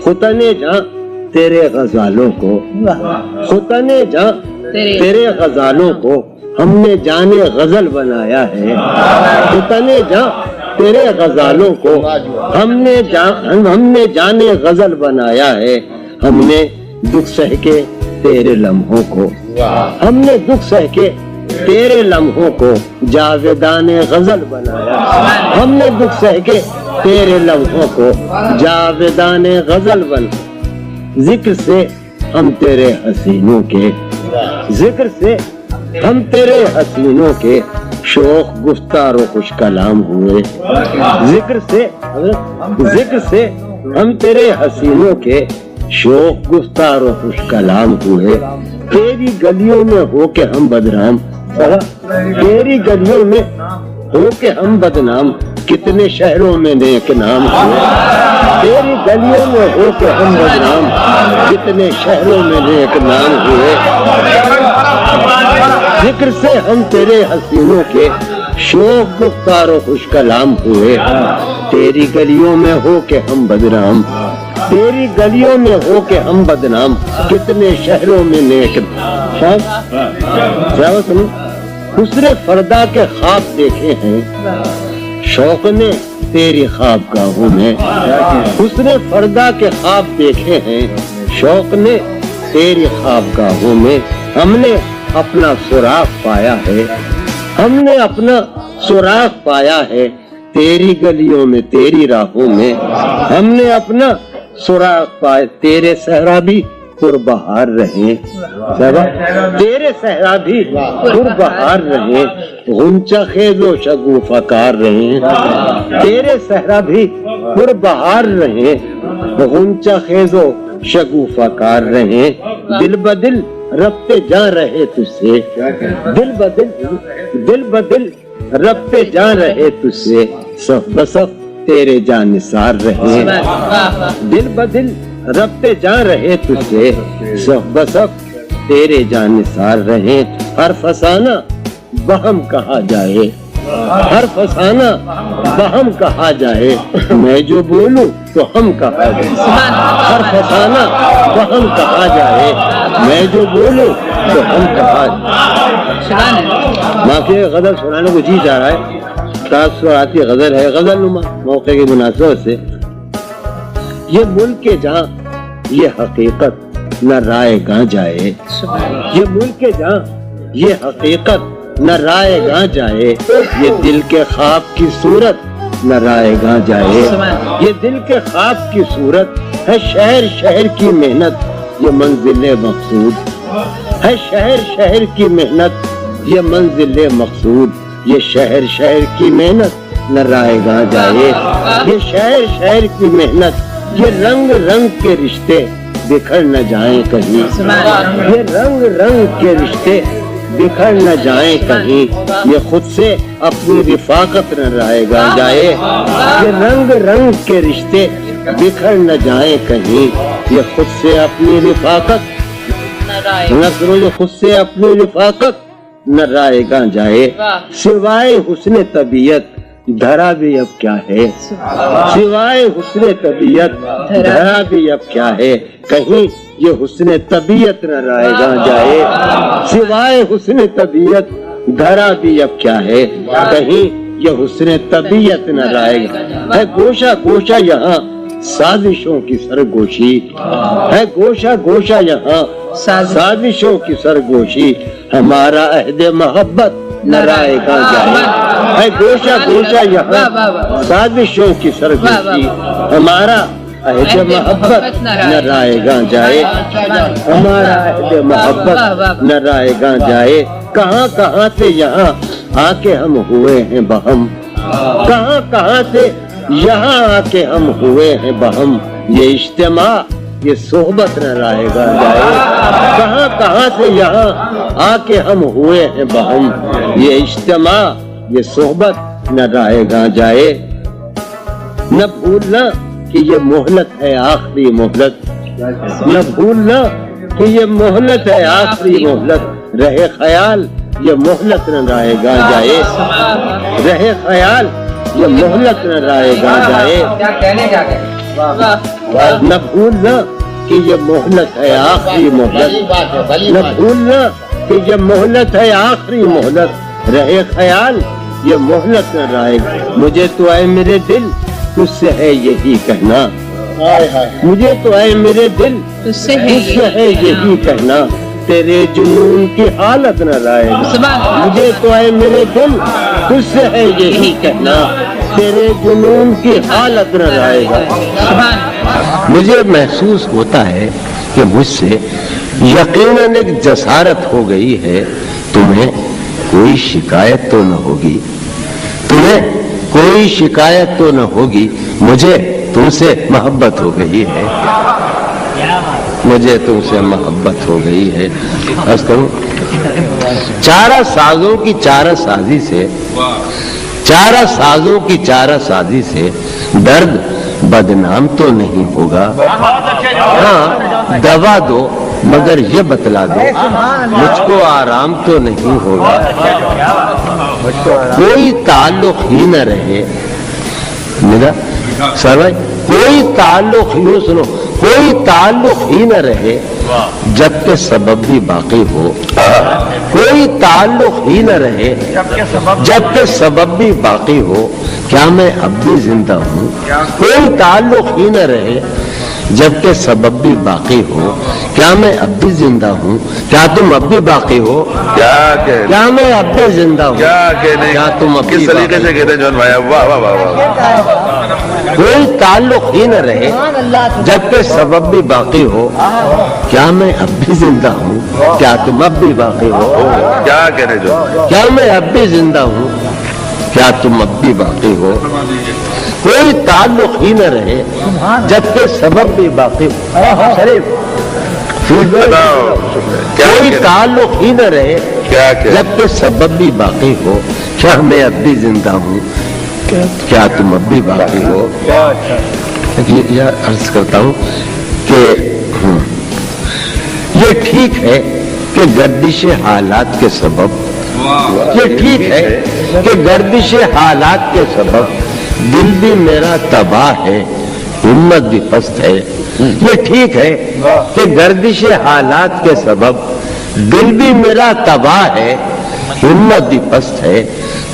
खुतने जहाँ तेरे गजालों को, खुतने जहाँ तेरे गजालों को हमने जाने गजल बनाया है। खुतने जहाँ तेरे गजालों को हमने जाने गजल बनाया है। हमने दुख सह के तेरे लम्हों को, हमने दुख सह के तेरे लम्हों को जावेदाने गजल बनाया। हमने दुख सह के तेरे लम्हों को जावेदाने गजल बना। जिक्र से हम तेरे हसीनों के, जिक्र से हम तेरे हसीनों के शोख गुफ्तार और खुश कलाम हुए। जिक्र से हम तेरे हसीनों के शोख गुफ्तार और खुश कलाम हुए। तेरी गलियों में हो के हम बदनाम, तेरी गलियों में हो के हम बदनाम, कितने शहरों में नेक नाम हुए। तेरी गलियों में हो के हम बदनाम, कितने शहरों में नेक नाम हुए। जिक्र से हम तेरे हसीनों के शोक गुफ्तार और खुश कलाम हुए। तेरी गलियों में हो के हम बदनाम, تیری گلیوں میں ہو کے ہم بدنام، کتنے شہروں میں نیک سنو، حسن فردا کے خواب دیکھے ہیں شوق نے تیری خواب گاہوں میں، حسن فردا کے خواب دیکھے ہیں شوق نے تیری خواب گاہوں میں، ہم نے اپنا سراغ پایا ہے، ہم نے اپنا سراغ پایا ہے تیری گلیوں میں تیری راہوں میں، ہم نے اپنا سراغ پائے، تیرے صحرا بھی پربہار رہے، تیرے صحرا بھی پربہار رہے، غنچہ خیز و شگوفہ کار رہے، تیرے صحرا بھی پربہار رہے، غنچہ خیز و شگوفہ کار رہے، دل بدل ربتے جا رہے تجھ سے، دل بدل ربتے جا رہے تجھ سے، صف بصف تیرے جانثار رہے، دل بدل ربتے جا رہے تجھ سے، صف بصف تیرے جانثار رہے، ہر فسانہ بہم کہا جائے، ہر فسانہ بہم کہا جائے، میں جو بولوں تو ہم کہا جائے، ہر فسانہ بہم کہا جائے، میں جو بولوں تو ہم کہا جائے۔ معافی غزل سنانے کو جی جا رہا ہے، تاثراتی غزل ہے، غزل نما موقع کی مناسبت سے، یہ ملک جہاں یہ حقیقت نہ رائے گاں جائے، یہ ملک جہاں یہ حقیقت نہ رائے گاں جائے، یہ دل کے خواب کی صورت نہ رائے گاں جائے، یہ دل کے خواب کی صورت ہے، شہر شہر کی محنت یہ منزل مقصود ہے، شہر شہر کی محنت یہ منزل مقصود، یہ شہر شہر کی محنت نہ رائے گاں جائے، یہ شہر شہر کی محنت، یہ رنگ رنگ کے رشتے بکھر نہ جائیں کہیں، یہ رنگ رنگ کے رشتے بکھر نہ جائیں کہیں، یہ خود سے اپنی رفاقت نہ رائے گاں جائے، یہ رنگ رنگ کے رشتے بکھر نہ جائیں کہیں، یہ خود سے اپنی رفاقت نہ کرو، یہ خود سے اپنی رفاقت نہ رائے گاں جائے، سوائے حسن طبیعت دھرا بھی اب کیا ہے، سوائے حسن طبیعت دھرا بھی اب کیا ہے، کہیں یہ حسن طبیعت نہ رائے گاں جائے، سوائے حسن طبیعت دھرا بھی اب کیا ہے، کہیں یہ حسن طبیعت نہ رائے گا، ہے گوشہ گوشہ یہاں سازشوں کی سرگوشی، ہے گوشہ گوشہ یہاں سازشوں کی سرگوشی، ہمارا عہد محبت نہ رائے گاں جائے، ہے گوشہ گوشہ یہاں سازشوں کی سرگوشی، ہمارا عہد محبت نہ رائے گاں جائے، ہمارا عہد محبت نہ رائے گاں جائے، کہاں کہاں سے یہاں آ کے ہم ہوئے ہیں بہم، کہاں کہاں سے یہاں آ کے ہم ہوئے ہیں بہم، یہ اجتماع یہ صحبت نہ رائے گاں جائے، کہاں کہاں سے یہاں آ کے ہم ہوئے ہیں بہم، یہ اجتماع یہ صحبت نہ رائے گاں جائے، نہ بھولنا کہ یہ مہلت ہے آخری مہلت، نہ بھولنا کہ یہ مہلت ہے آخری مہلت، رہے خیال یہ مہلت نہ رائے گاں جائے، رہے خیال یہ مہلت نہ رائے گاں جائے، نہ بھولنا کہ یہ مہلت ہے آخری مہلت، نہ بھولنا کہ یہ مہلت ہے آخری مہلت، رہے خیال یہ مہلت نہ رائے گا، مجھے تو اے میرے دل تجھ سے ہے یہی کہنا، مجھے تو اے میرے دل تجھ سے ہے یہی کہنا، تیرے جنون کی حالت نہ رائے گا، مجھے تو اے میرے دل تجھ سے ہے یہی کہنا، تیرے جنون کی حالت نہ رائے گا، مجھے محسوس ہوتا ہے کہ مجھ سے یقیناً ایک جسارت ہو گئی ہے، تمہیں کوئی شکایت تو نہ ہوگی، تمہیں کوئی شکایت تو نہ ہوگی، مجھے تم سے محبت ہو گئی ہے، مجھے تم سے محبت ہو گئی ہے، عرض کروں چارہ سازوں کی چارہ سازی سے، چارہ سازوں کی چارہ سازی سے درد بدنام تو نہیں ہوگا، ہاں دوا دو مگر یہ بتلا دو مجھ کو آرام تو نہیں ہوگا، کوئی تعلق ہی نہ رہے میرا سر بھائی कोई ताल्लुक, यूं सुनो, कोई ताल्लुक ही न रहे जब के सबब भी बाकी हो, कोई ताल्लुक ही न रहे जब के सबब भी बाकी हो, क्या मैं अब भी जिंदा हूँ? कोई ताल्लुक ही न रहे जबकि सबब भी बाकी हो, क्या मैं अब भी जिंदा हूँ? क्या तुम अब भी बाकी हो? क्या कहने, क्या मैं अब भी जिंदा हूँ? क्या कहने, क्या तुम अब किस भी तरीके बाकी से कहते हैं जॉन भाई? वाह वाह वाह वाह। कोई ताल्लुक ही न रहे जबकि सबब भी बाकी हो, क्या मैं अब भी जिंदा हूँ? क्या तुम अब भी बाकी हो? क्या कहने जॉन? क्या मैं अब भी जिंदा हूँ? क्या तुम अब भी बाकी हो? कोई ताल्लुक ही न रहे जबकि सबब भी बाकी हो। शरीफ, बताओ क्या कोई कहने? ताल्लुक ही न रहे क्या कहने? जबकि सबब भी बाकी हो, क्या मैं अब भी जिंदा हूँ? क्या तुम अब भी बाकी हो? यह अर्ज करता हूँ कि ये ठीक है कि गर्दिश हालात के सबब, ये ठीक है कि गर्दिश हालात के सबब दिल भी मेरा तबाह है, हिम्मत भी पस्त है। ये ठीक है कि गर्दिश हालात के सबब दिल भी मेरा तबाह है, हिम्मत भी पस्त है।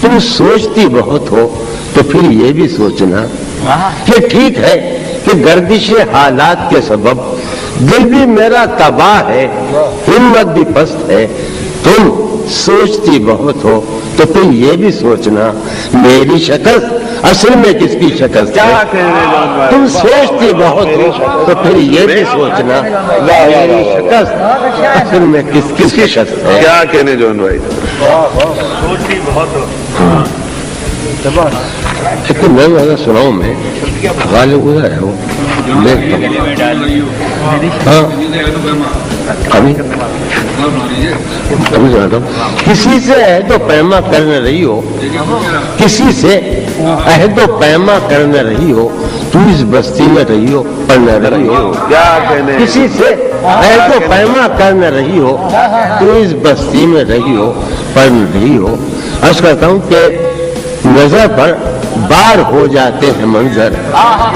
तुम सोचती बहुत हो तो फिर ये भी सोचना। ये ठीक है कि गर्दिश हालात के सबब दिल भी मेरा तबाह है, हिम्मत भी पस्त है। तुम सोचती बहुत हो तो फिर ये भी सोचना, मेरी शक्ल असल में किसकी शक्ल है? तुम सोचती बहुत हो तो फिर ये भी सोचना, मेरी शक्ल असल में किसकी शक्ल है? क्या कहने जॉन भाई? एक मैं वाला सुनाऊं, मैं गालिब उधर है वो देखता हूँ। हाँ अभी सुनाता हूँ। किसी से अहद पैमा कर न रही हो, किसी से अहद पैमा कर न रही हो, तू इस बस्ती में रही हो पर न रही हो। क्या कहने? किसी से अहद पैमा कर न रही हो, तू इस बस्ती में रही हो पर न रही हो। अर्ज करता हूँ कि नजर पर बार हो जाते हैं मंजर,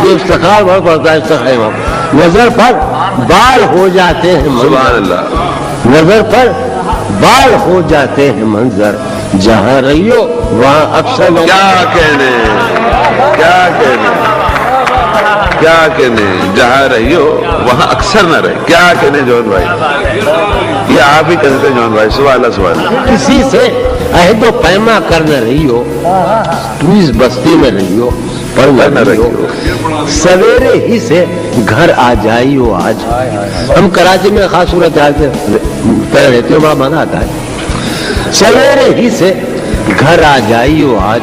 ये इफ्तिखार बहुत पड़ता है, इफ्तिखार नजर पर बार हो जाते हैं सुभान मंजर, अल्लाह। नजर पर बार हो जाते हैं मंजर, जहाँ रही हो वहाँ अक्सर क्या कहने, क्या कहने, क्या कहने? जहाँ रही हो वहाँ अक्सर न रहे। क्या कहने जॉन भाई? ये आप ही कहते हैं जॉन भाई। सुभान अल्लाह। किसी से अहद पैमा कर न रही हो, तू इस बस्ती में रही हो पर न रही हो। सवेरे ही से घर आ जाई हो आज। हम कराची में खास सूरत हाल से रहते हो, बड़ा मजा आता है। सवेरे ही से घर आ जाई हो आज,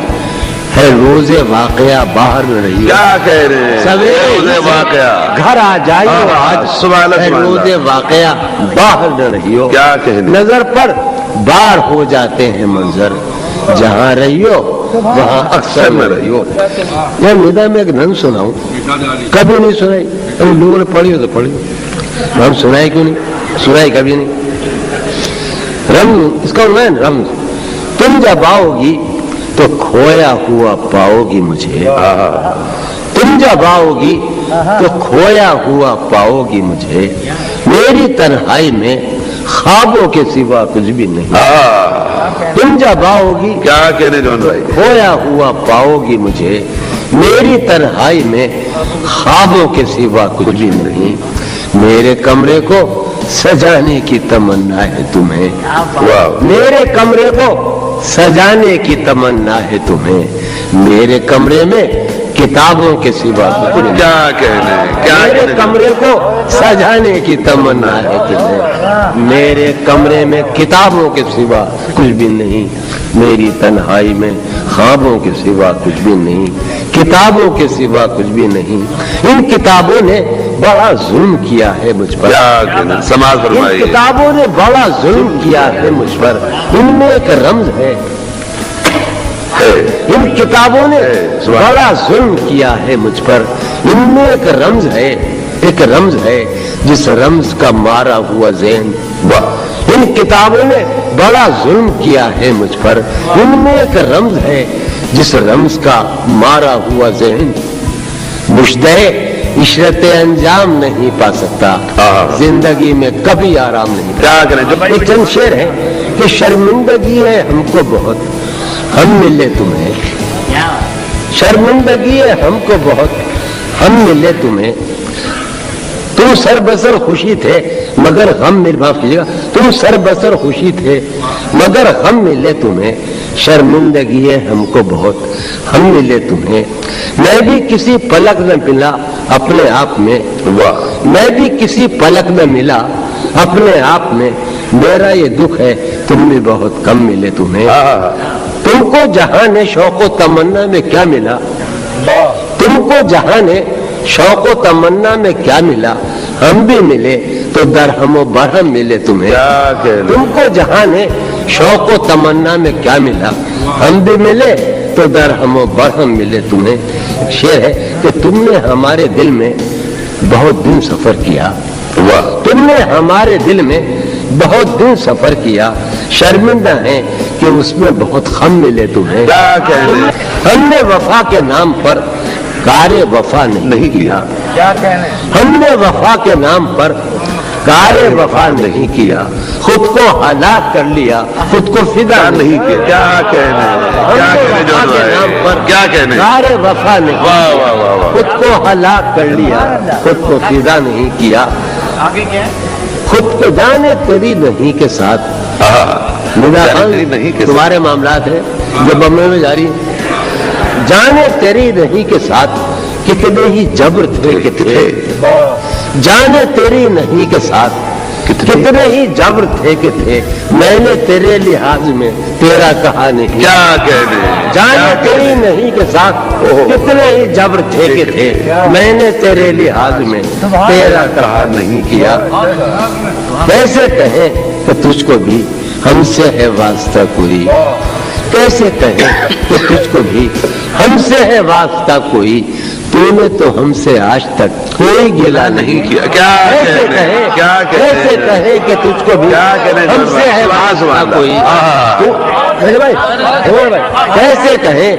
है रोजे वाकया बाहर न रही हो। क्या कह रहे हैं? सवेरे रोज़े वाकया घर आ जाई हो आज, सुभान अल्लाह, है सुभान अल्लाह। रोजे वाकया बाहर न रही हो। क्या कहने? नजर पर बार हो जाते हैं मंजर, जहाँ रही हो वहाँ अक्सर न रही हो। मैं निदा में एक नन सुनाऊं, कभी नहीं सुनाई। अरे लोगों ने पढ़ी हो तो पढ़ी, हम सुनाए क्यों नहीं? सुनाई कभी नहीं। रम्ज, इसका उन्नयन रम्ज, तुम जब आओगी तो खोया हुआ पाओगी मुझे। तुम जब आओगी तो खोया हुआ पाओगी मुझे, मेरी तन्हाई में ख्वाबों के सिवा कुछ भी नहीं। तुम जब आओगी क्या कहने जॉन भाई? खोया हुआ पाओगी मुझे, मेरी तन्हाई में ख्वाबों के सिवा कुछ भी नहीं। मेरे कमरे को सजाने की तमन्ना है तुम्हें, वाह। मेरे कमरे को सजाने की तमन्ना है तुम्हें, मेरे कमरे में किताबों के सिवा कुछ नहीं। क्या कहने, क्या मेरे कहने? कमरे को सजाने की तमन्ना है तुम्हें, मेरे कमरे में किताबों के सिवा कुछ भी नहीं। मेरी तन्हाई में ख्वाबों के सिवा कुछ भी नहीं, किताबों के सिवा कुछ भी नहीं। इन किताबों ने बड़ा जुल्म किया है मुझ पर, क्या कहने? समाज इन फरमाइए। किताबों ने बड़ा जुल्म किया है मुझ पर। इनमें एक रमज है, इन किताबों ने बड़ा जुल्म किया है मुझ पर। इनमें एक रमज है, एक रमज है जिस रमज का मारा हुआ ज़हन। इन किताबों ने बड़ा जुल्म किया है मुझ पर। इनमें एक रमज है जिस रमज का मारा हुआ ज़हन। मुश्तै इशरत अंजाम नहीं पा सकता, जिंदगी में कभी आराम नहीं। क्या करें जो भाई एक चंद शेर है कि शर्मिंदगी है हमको बहुत, हम मिले तुम्हें। शर्मिंदगी है हमको बहुत, हम मिले तुम्हें। तुम सरबसर खुशी थे मगर हम मिल, माफ कीजिएगा, तुम सरबसर खुशी थे मगर हम मिले तुम्हें। शर्मिंदगी है हमको बहुत, हम मिले तुम्हें। मैं भी किसी पलक न मिला अपने आप में, मैं भी किसी पलक न मिला अपने आप में। मेरा ये दुख है तुम भी बहुत कम मिले तुम्हें। तुमको जहां शौक तमन्ना में क्या मिला, तुमको जहां शौक तमन्ना में क्या मिला। हम भी मिले तो दरहम बरहम मिले तुम्हें। तुमको जहां शौक तमन्ना में क्या मिला, हम भी मिले तो दरहम बरहम मिले तुम्हें। शेर है कि तुमने हमारे दिल में बहुत दिन सफर किया, तुमने हमारे दिल में बहुत दिन सफर किया। शर्मिंदा है कि उसमें बहुत खम मिले तुम्हें। हमने वफा के नाम पर कारे वफा नहीं किया, क्या कहने, हमने वफा के नाम पर कारे वफा नहीं किया। खुद को हलाक कर लिया, खुद को फिदा नहीं किया। क्या कहने, क्या कहने जो नाम पर क्या कहने, कारे वफा नहीं, वाह वाह वाह वाह, खुद को हलाक कर लिया, खुद को फिदा नहीं किया। आगे क्या है? खुद को जाने तेरी नहीं के साथ तेरी नहीं के तुम्हारे मामलात है जो बम्बे में जारी है। जाने तेरी नहीं के साथ कितने ही जबर थे कि थे, जाने तेरी नहीं के साथ कितने ही जबर थे कि थे। मैंने तेरे लिहाज में तेरा कहा नहीं, क्या कहने, जाने तेरी नहीं के साथ कितने ही जबर थे कि थे। मैंने तेरे लिहाज में तेरा कहा नहीं किया। कैसे कहें कि तुझको भी हमसे है वास्ता कोई, कैसे कहें कि तुझको भी हमसे है वास्ता कोई। तूने तो हमसे आज तक कोई गिला नहीं किया। क्या कैसे कहने, कहे, क्या कहने, कैसे कहे कि तुझको भी क्या कहने, हमसे है वास्ता कोई। भाई कैसे कहे,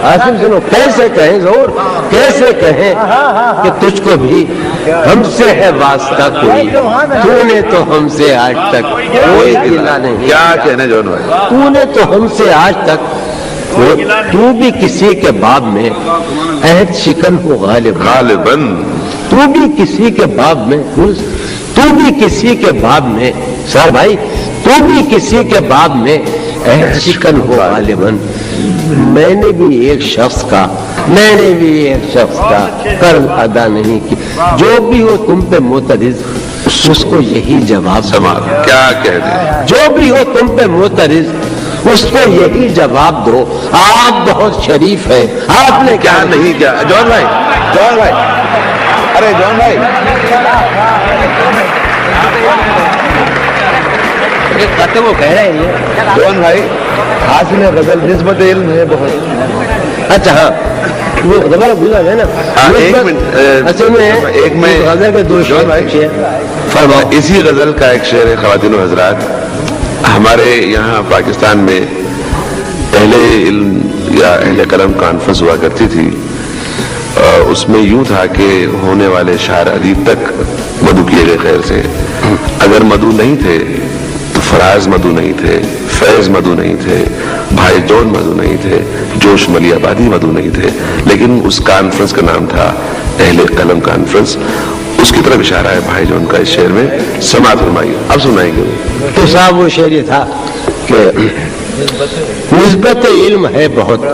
आसिम सुनो, कैसे कहें जोर, कैसे कहें कि तुझको भी हमसे है वास्ता कोई। तूने तो हमसे आज तक कोई गिला नहीं, क्या कहने जॉन भाई, तूने तो हमसे आज तक तू भी किसी के बाब में अहद शिकन हो गालिबन, तू भी किसी के बाब में, तू भी किसी के बाब में, सर भाई तू भी किसी के बाब में अहद शिकन हो गालिबन। मैंने भी एक शख्स का कर्ज अदा नहीं किया। जो भी हो तुम पे मोतरिज उसको यही जवाब समाज, क्या कहने, जो भी हो तुम पे मोतरिज उसको यही जवाब दो। आप बहुत शरीफ हैं, आपने क्या नहीं किया। जॉन भाई, जॉन भाई, अरे जॉन भाई, वो कह रहे हैं जॉन भाई, हासिल गजल निस्बत इल्म है बहुत। अच्छा हाँ, वो दोबारा भूला है ना। एक मिनट, असल में एक में गजल के दो जॉन भाई, फरमाओ। इसी गजल का एक शेर है, ख्वातीन व हज़रात, हमारे यहाँ पाकिस्तान में अहले इल्म या अहले कलम कॉन्फ्रेंस हुआ करती थी। उसमें यूं था कि होने वाले शायर अदीब तक मधु किए गए खैर से। अगर मधु नहीं थे तो फराज मधु नहीं थे, फैज मधु नहीं थे, भाई जॉन मधु नहीं थे, जोश मली आबादी मधु नहीं थे। लेकिन उस कॉन्फ्रेंस का नाम था अहले कलम कॉन्फ्रेंस। उसकी तरफ इशारा है भाई जॉन का इस शेर में। समाअत फरमाइए, अब सुनाएंगे। तो साहब वो शेर ये था कि निस्बत इल्म है बहुत,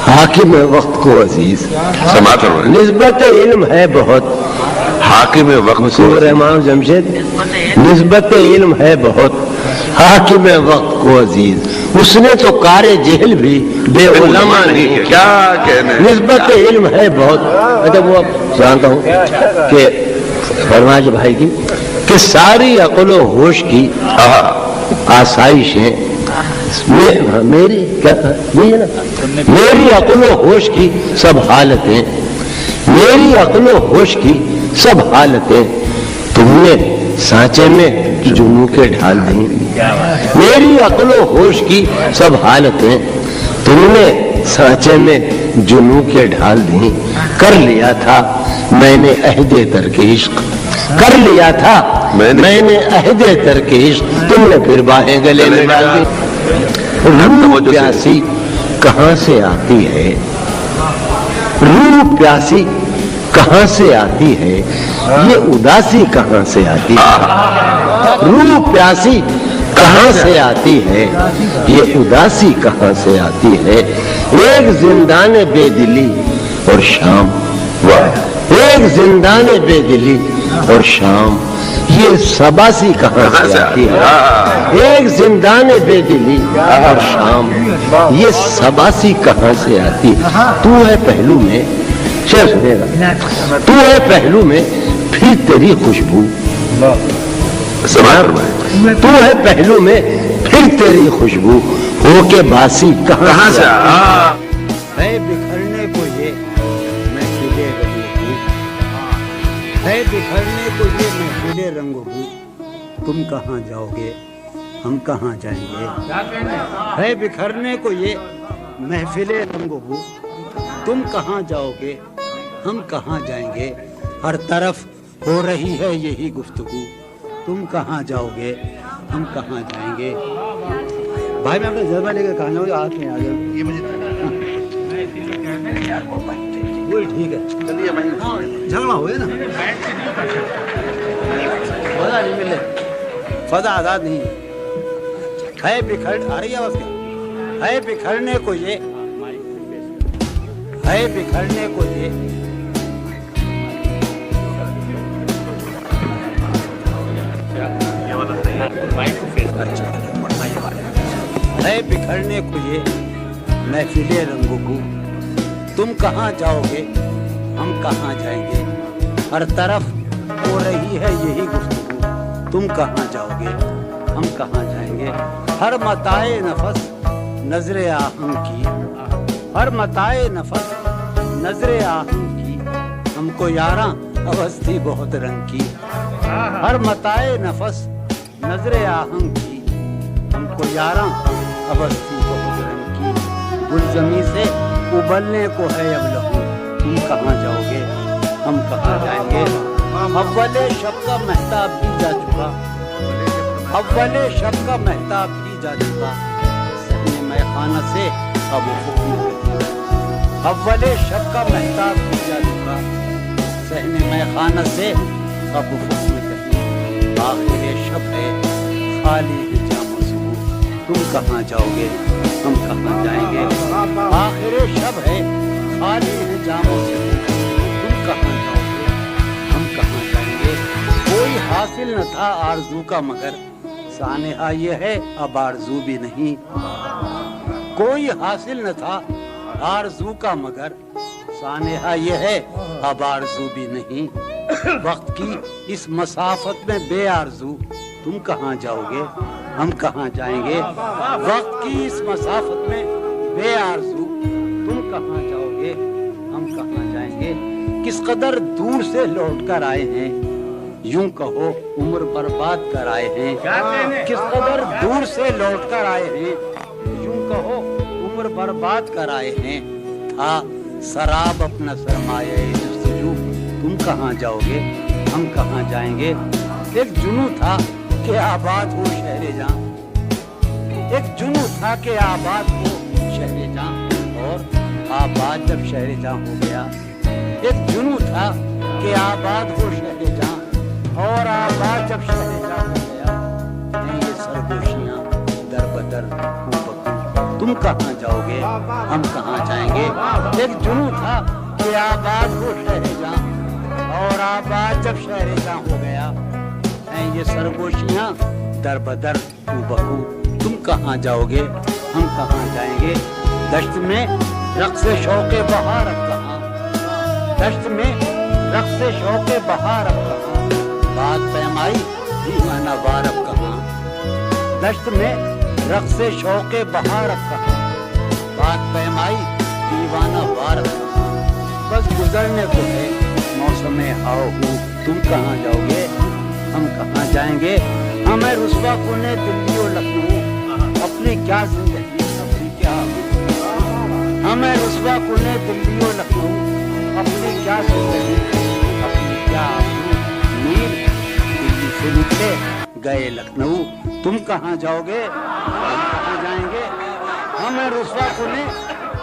हाकिम वक्त को अजीज। समाअत फरमाइए। निस्बत इल्म है बहुत, हाकिम वक्त को रहमान जमशेद। निस्बत इल्म है बहुत, हाकिम वक्त को अजीज। उसने तो कारे जेल भी बेउलमा नहीं किया। क्या कहने, निस्बत इल्म है बहुत। अच्छा वो जानता हूँ कि फरमाज भाई की कि सारी अक्ल होश की आसाइशें मेरी क्या यही है ना, मेरी अक्ल होश की सब हालतें, मेरी अक्ल होश की सब हालतें तुमने सांचे में जुनू के ढाल दी। मेरी अक्ल होश की सब हालतें तुमने सांचे में जुनू के ढाल दी, कर लिया था मैंने अहदे तर्क इश्क, कर लिया था मैंने अहदे तर्क इश्क, तुमने फिर बाहें गले में डाल दी। रूह प्यासी कहाँ से आती है, रूह प्यासी कहाँ से आती है, ये उदासी कहाँ से आती है, रूह प्यासी कहाँ से आती है, ये उदासी कहाँ से आती है। एक जिंदान बेदिली और शाम, एक जिंदान बेदिली और शाम, ये सबासी कहाँ से आती है। एक जिंदान बेदिली और शाम, ये सबासी कहाँ से आती है। तू है पहलू में, शेर सुनेगा, तू है पहलू में फिर तेरी खुशबू, तू है पहलू में फिर तेरी खुशबू, हो के बासी कहाँ से है बिखरने को ये महफिले रंगो, है बिखरने को ये महफिले रंगो, तुम कहाँ जाओगे हम कहाँ जाएंगे। है बिखरने को ये महफिले रंगो, तुम कहाँ जाओगे हम कहाँ जाएंगे। हर तरफ हो रही है यही गुफ्तगू, तुम कहाँ जाओगे हम कहाँ जाएंगे। भाई मैं अपना जज्बा लेकर कहाँ जाऊँगी, हाथ में आ गया ये मुझे वही ठीक है। चलिए भाई झगड़ा हो गया ना, मजा नहीं मिले, फजा आजाद नहीं है। बिखर आ रही है बस क्या है, बिखरने को ये है, बिखरने को ये है, बिखरने को ये महफिले रंगों को, तुम कहाँ जाओगे हम कहाँ जाएंगे। हर तरफ हो रही है यही गुफ्तगू, तुम कहाँ जाओगे हम कहाँ जाएंगे। हर मताए नफस नजरे आहम की, हर मताए नफस नजरे आहम की, हमको यारा अवस्थी बहुत रंग की। हर मताए नफस नजरे आहम की, हमको यारा अवस्थी बहुत रंग की। गुलजमी से उबलने को है अब लहू, तुम कहाँ जाओगे हम कहाँ जाएंगे। अव्वले शब का महताब भी जा चुका, अव्वले शब का महताब भी जा चुका, सहने मैं खाना से अब अव्वले शब का महताब भी जा चुका, सहने मैं खाना से अब आखिर शब है खाली है जामो सुबह, तुम कहाँ जाओगे हम कहाँ जाएंगे। आखिर शब है खाली है जामो सुबह, तुम कहाँ जाओगे हम कहाँ जाएंगे। कोई हासिल न था आरज़ू का मगर सानेहा ये है अब आरज़ू भी नहीं। कोई हासिल न था आरज़ू का मगर सानेहा ये है अब आरज़ू भी नहीं। वक्त की इस मसाफत में बेआरज़ू, तुम कहाँ जाओगे हम कहाँ जाएंगे। वक्त की इस मसाफत में बेआरज़ू, तुम कहाँ जाओगे हम कहाँ जाएंगे। किस कदर दूर से लौट कर आए हैं, यूं कहो उम्र बर्बाद कर आए हैं। किस कदर दूर से लौट कर आए हैं, यूं कहो उम्र बर्बाद कर आए हैं। था शराब अपना सरमाया जुस्तजू, तुम कहाँ जाओगे हम कहाँ जाएंगे। एक जुनू था कि आबाद हो शहरे जहां, एक जुनू था कि आबाद हो शहरे जहां, और आबाद जब शहरे जहां हो गया। एक जुनू था कि आबाद हो शहरे जहां, और आबाद जब शहरे जहां हो गया। ये सरगोशियां दर बदर तुम कहाँ जाओगे हम कहाँ जाएंगे। एक जुनू था कि आबाद हो शहरे जहां, और आबाद जब शहरे जहां हो गया। ये सरगोशियां दर बदर बहू, तुम कहाँ जाओगे हम कहाँ जाएंगे। दश्त में रक़्स शौक़े बहार अब कहाँ, दश्त में रक़्स शौक़े बहार अब कहाँ, बात पैमाई दीवाना वार अब कहाँ। दश्त में रक़्स शौक़े बहार अब कहाँ, बात पैमाई दीवाना वार अब कहाँ। बस गुजरने को है मौसम आओ, तुम कहाँ जाओगे हम कहाँ जाएंगे। हमें रुस्वा कोने दिल्ली और लखनऊ, अपनी क्या जिंदगी अपनी क्या, हमें रुस्वा कुने दिल्ली और लखनऊ अपनी क्या जिंदगी अपनी क्या आबरू मीर दिल्ली से निकले गए लखनऊ तुम कहाँ जाओगे हम कहाँ जाएंगे हमें रुस्वा कुने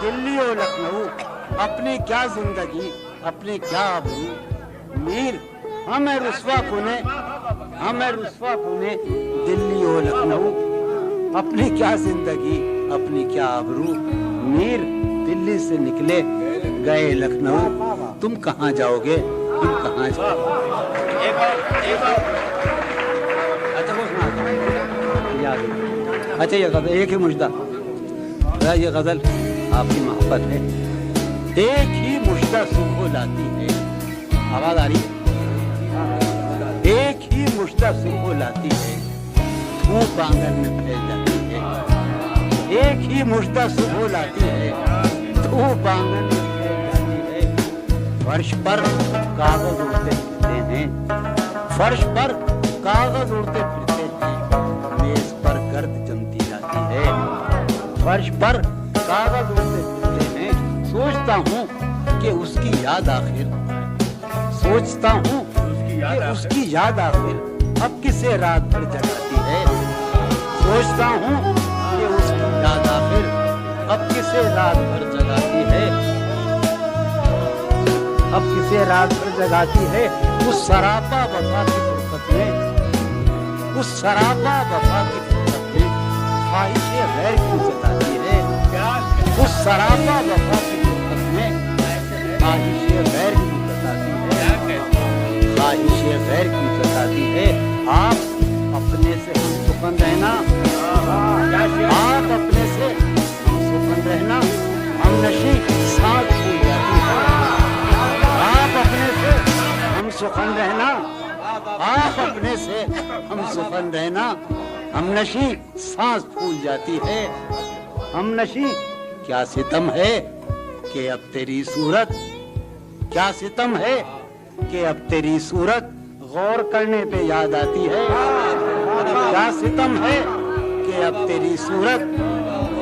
दिल्ली और लखनऊ अपनी क्या जिंदगी अपनी क्या आबरू मीर हमें रुस्वा कुने दिल्ली और लखनऊ अपनी क्या जिंदगी अपनी क्या आबरू मीर दिल्ली से निकले गए लखनऊ तुम कहाँ जाओगे तुम कहाँ जाओगे अच्छा वो सुना याद है। अच्छा ये गजल एक ही मुश्ता ये गजल आपकी मोहब्बत है एक ही मुश्ता सुबह लाती है आवाज आ रही है एक ही मुश्ता सुबह लाती है धूप आंगन में फैल जाती है एक ही मुश्ता सुबह लाती है धूप आंगन में फैल जाती है फर्श पर कागज उड़ते फिरते हैं फर्श पर कागज उड़ते फिरते हैं मेज पर गर्द जमती जाती है फर्श पर कागज उड़ते फिरते हैं सोचता हूँ कि उसकी याद आखिर सोचता हूँ कि उसकी याद आखिर अब किसे रात भर जगाती है सोचता हूँ कि उसकी याद आखिर अब किसे रात भर जगाती है अब किसे रात भर जगाती है उस सरापा वफा की फुर्सत में उस सरापा वफा की फुर्सत में ख्वाहिशें गैर क्यों सताती है उस सरापा वफा की फुर्सत में ख्वाहिशें गैर क्यों सताती है ख्वाहिशें गैर क्यों सताती है आप अपने से हम सुखन रहना आप अपने से हम सुखन रहना हम नशी साथ भूल जाती है आप अपने से हम सुखन रहना आप अपने से हम सुखन रहना हम नशी सांस फूल जाती है हम नशी क्या सितम है कि अब तेरी सूरत क्या सितम है कि अब तेरी सूरत गौर करने पे याद आती है क्या सितम है कि अब तेरी सूरत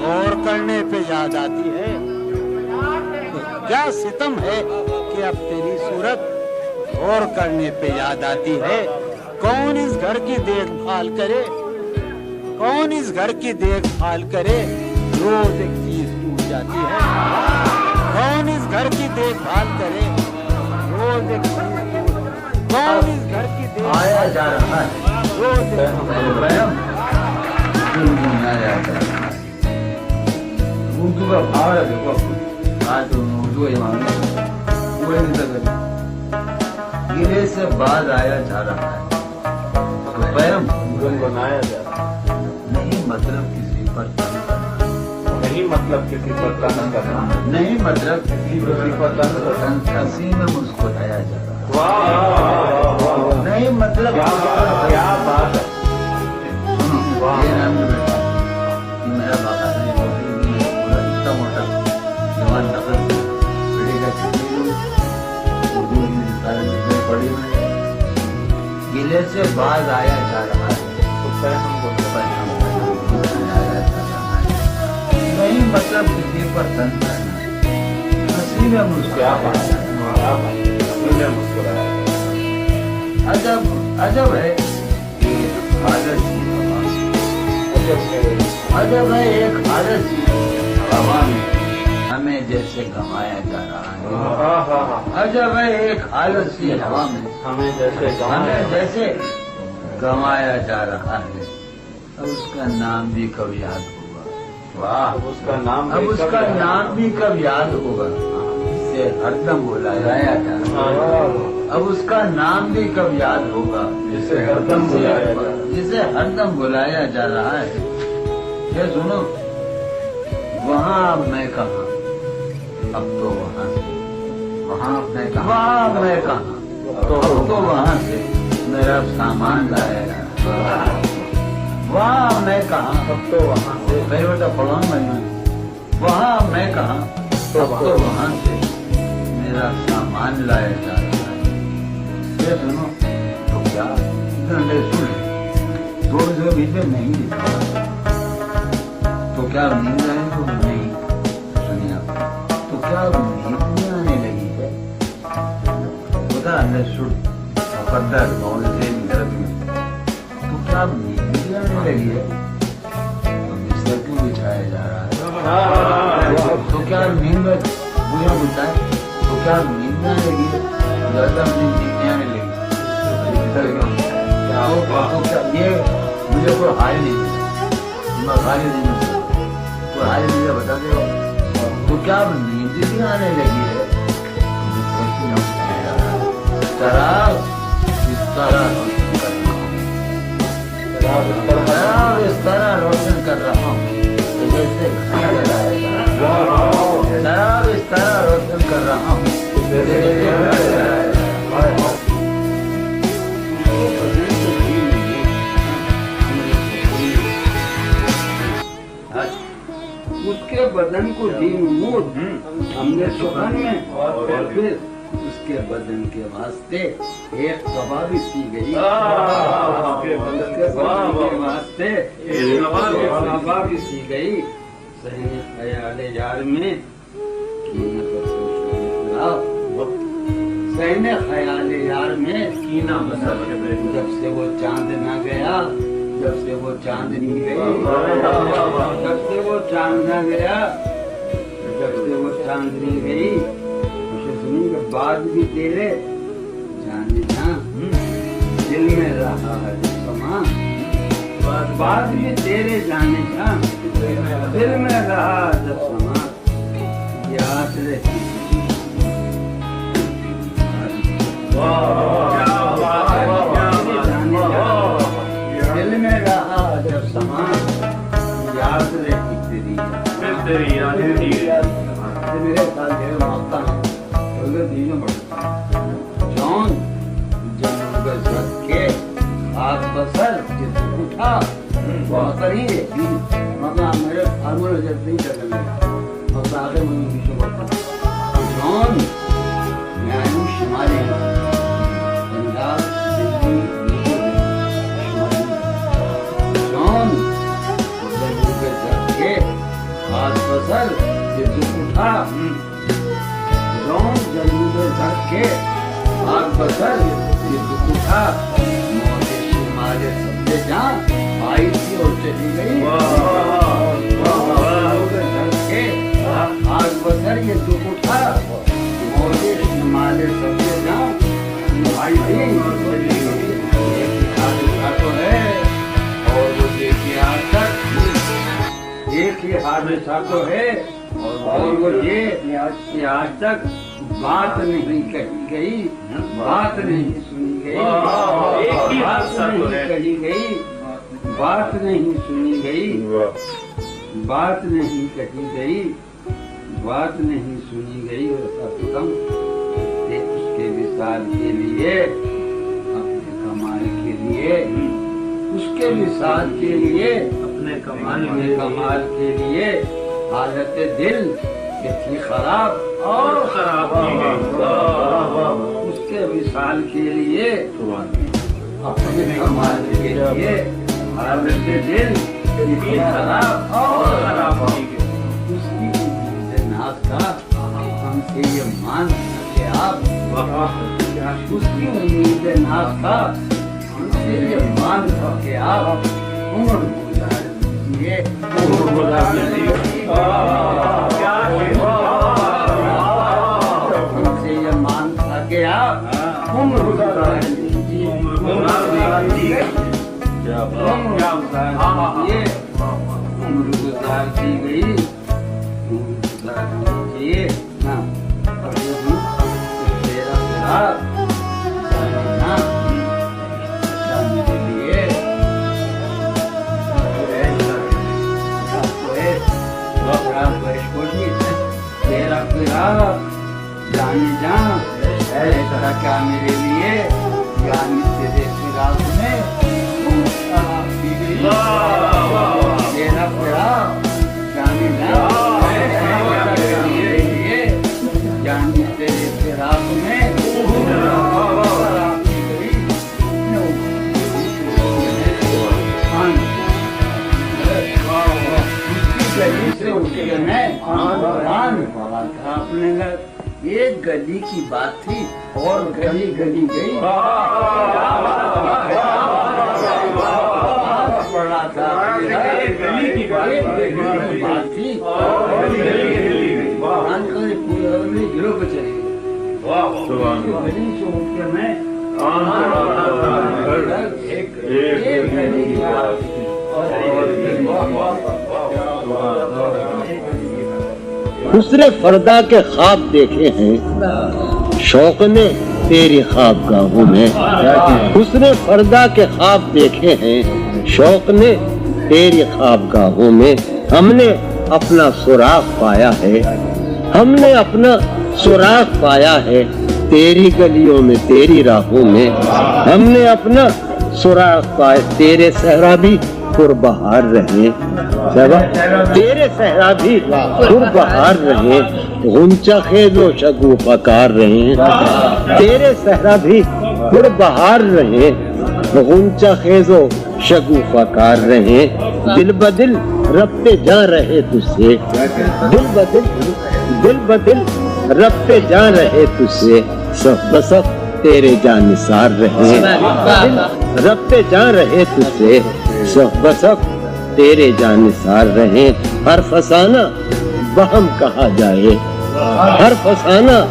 गौर करने पे याद आती है क्या सितम है कि अब तेरी सूरत गौर करने पे याद आती है कौन इस घर की देखभाल करे कौन इस घर की देखभाल करे रोज एक चीज टूट जाती है कौन इस घर की देखभाल करे रोज एक चीज कौन इस घर की देखभाल आया जा रहा है रोज उर्दू का भाव है देखो आज उर्दू पूरे गिले से बाद आया जा रहा है पैरम गुनगुनाया जा रहा है नहीं मतलब किसी पर नहीं मतलब किसी पर तंग करना नहीं मतलब किसी पर हंसी में मुस्कुराया जा रहा है वाह नहीं मतलब क्या बात है सुनो ये नाम जो बैठा ये मेरा बाबा है पूरा इतना मोटा जवान नगर बेटे का उर्दू सारे लिखने पड़ी हुई गिले से बाद आया जा रहा है नहीं मतलब किसी पर तंग करना हंसी में मुस्कुराया अजब अजब है एक आदत अजब है एक आदत हवा में हमें जैसे गमाया जा रहा है अजब है एक हालत सी हवा में हमें जैसे गमाया जा रहा है अब उसका नाम भी कब याद होगा वाह उसका नाम अब उसका नाम भी कब याद होगा जिसे हरदम बुलाया जा रहा है अब उसका नाम भी कब याद होगा जिसे हरदम बुलाया जा रहा है ये सुनो वहाँ अब मैं कहाँ अब तो वहाँ से वहाँ मैं कहाँ अब तो वहाँ से मेरा सामान लाया जा रहा है वहाँ मैं कहाँ अब तो वहाँ से मेरे बेटा पढ़ो मैं वहाँ मैं कहाँ अब तो वहाँ से मेरा सामान लाया जा रहा है ये सुनो तो क्या घंटे सुने दो बजे बीच में नहीं लिखा तो क्या नींद आए तो नहीं सुनिए understood further all the same Arabic. तो क्या नींद आने लगी है? तो बिस्तर क्यों बिछाया जा रहा है? तो क्या नींद मुझे बताए? तो क्या नींद आने लगी है? ज़्यादा मुझे नींद आने लगी। बिस्तर क्यों बिछाया? तो क्या ये मुझे कोई हाल नहीं मैं खाली नहीं हूँ कोई हाल मुझे बता दो तो क्या नींद भी आने लगी है इस तरह रोशन कर रहा हूँ जैसे शराब इस तरह रोशन कर रहा हूँ उसके बदन को दी नूर हमने सुखन में और फिर उसके बदन के वास्ते एक कबा भी सी गई उसके बदन के वास्ते एक कबा भी सी गई सहने ख्याले यार में सहने ख्याले यार में कीना जब से वो चांद ना गया जब से वो चांदनी गई जब से वो चांद ना गया जब से वो चांदनी गई उसे सुनी के बाद भी तेरे जाने जा दिल में रहा है समा बाद भी तेरे जाने जा दिल में रहा जब समा याद रहती दिल में रहा जब समा याद रहती तेरी मेरे साथ मेरे माता है जौन जन्म के हाथ बसर जिस उठा वो असर ही रहती मतलब मेरे फार्मूला जब नहीं चलने मतलब आगे मुझे किसी को जौन मैं आयु शिमाली पंजाब दिल्ली हाथ बसर ये दुख उठा जौन जरूर धर के हाथ बसर ये दुख उठा मोटे शिमाले सबसे जहाँ आई थी और चली गई धर के हाथ बसर ये दुख उठा मोटे शिमाले सबसे जहाँ आई थी तो है और वो देखिए आज तक एक ही हादसा तो है और वो ये आज तक बात नहीं कही गई बात नहीं सुनी गई एक ही हादसा तो है कही गई बात नहीं सुनी गई बात नहीं कही गई बात नहीं सुनी गई और खत्म उसके विशाल के लिए अपने कमाल के लिए उसके विशाल के लिए अपने कमाल के लिए हालत दिल कि थी खराब और खराब उसके विशाल के लिए अपने कमाल के लिए हालत दिल कि थी खराब और खराब उसकी नाज का हमसे ये मान सके आप उसकी उम्मीद नाज का हमसे ये मान सके आप उम्र गुजार दीजिए हमसे ये मान सके आप उम्र गुजार दीजिए उम्र गुजार दी गई गुजार दीजिए ना तेरा जाने जा ऐसा क्या मेरे लिए जाने तेरे रात में तेरा पड़ा जाने जा मेरे लिए जाने तेरे रात में ایک گلی کی بات تھی اور گلی گلی گئی پڑا تھا ایک گلی کی بات تھی اور گلی گلی گئی پورے گروہ پہ چلی گلی سے اٹھ کے میں حسن فردا کے خواب دیکھے ہیں شوق نے تیری خوابگاہوں میں حسن فردا کے خواب دیکھے ہیں شوق نے تیری خوابگاہوں میں ہم نے اپنا سراغ پایا ہے ہم نے اپنا سراغ پایا ہے تیری گلیوں میں تیری راہوں میں ہم نے اپنا سراغ پایا تیرے صحرا بھی پربہار رہے تیرے صحرا بھی پربہار رہے غنچہ خیز و شگوفہ کار رہے تیرے صحرا بھی پربہار رہے غنچہ خیز و شگوفہ کار رہے دل بدل ربتے جا رہے تجھ سے دل بدل ربتے جا رہے تجھ سے صف بصف تیرے جانثار رہے ربتے جا رہے تجھ سے صف بصف تیرے جانثار رہے ہر فسانہ بہم کہا جائے ہر فسانہ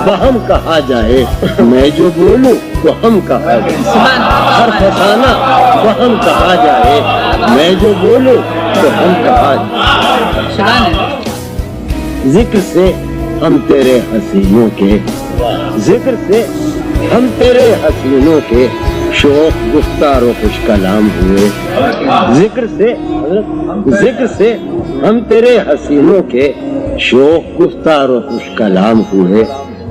بہم کہا جائے میں جو بولوں تو ہم کہا جائے ہر فسانہ بہم کہا جائے میں جو بولوں تو ہم کہا جائے ذکر سے ہم تیرے حسینوں کے ذکر سے ہم تیرے حسینوں کے شوق گفتار و خوش کلام ہوئے ذکر سے ہم تیرے حسینوں کے شوق گفتار و خوش کلام ہوئے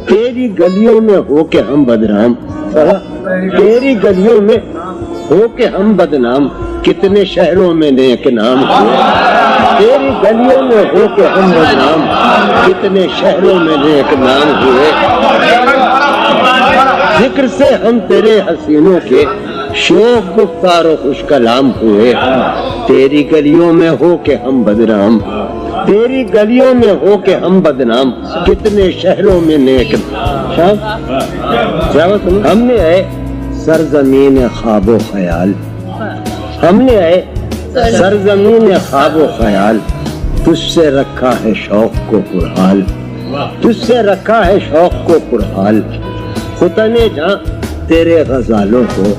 تیری گلیوں میں ہو کے ہم بدنام تیری گلیوں میں ہو کے ہم بدنام کتنے شہروں میں نیک نام ہوئے تیری گلیوں میں ہو کے ہم بدنام کتنے شہروں میں نیک نام ہوئے ذکر سے ہم تیرے حسینوں کے شوق گفتار و خوش کلام ہوئے تیری گلیوں میں ہو کے ہم بدنام تیری گلیوں میں ہو کے ہم بدنام کتنے شہروں میں نیک ہم نے آئے سرزمین خواب و خیال ہم نے آئے سرزمین خواب و خیال تجھ سے رکھا ہے شوق کو پرحال تجھ سے رکھا ہے شوق کو پرحال خطنے جہاں تیرے غزالوں کو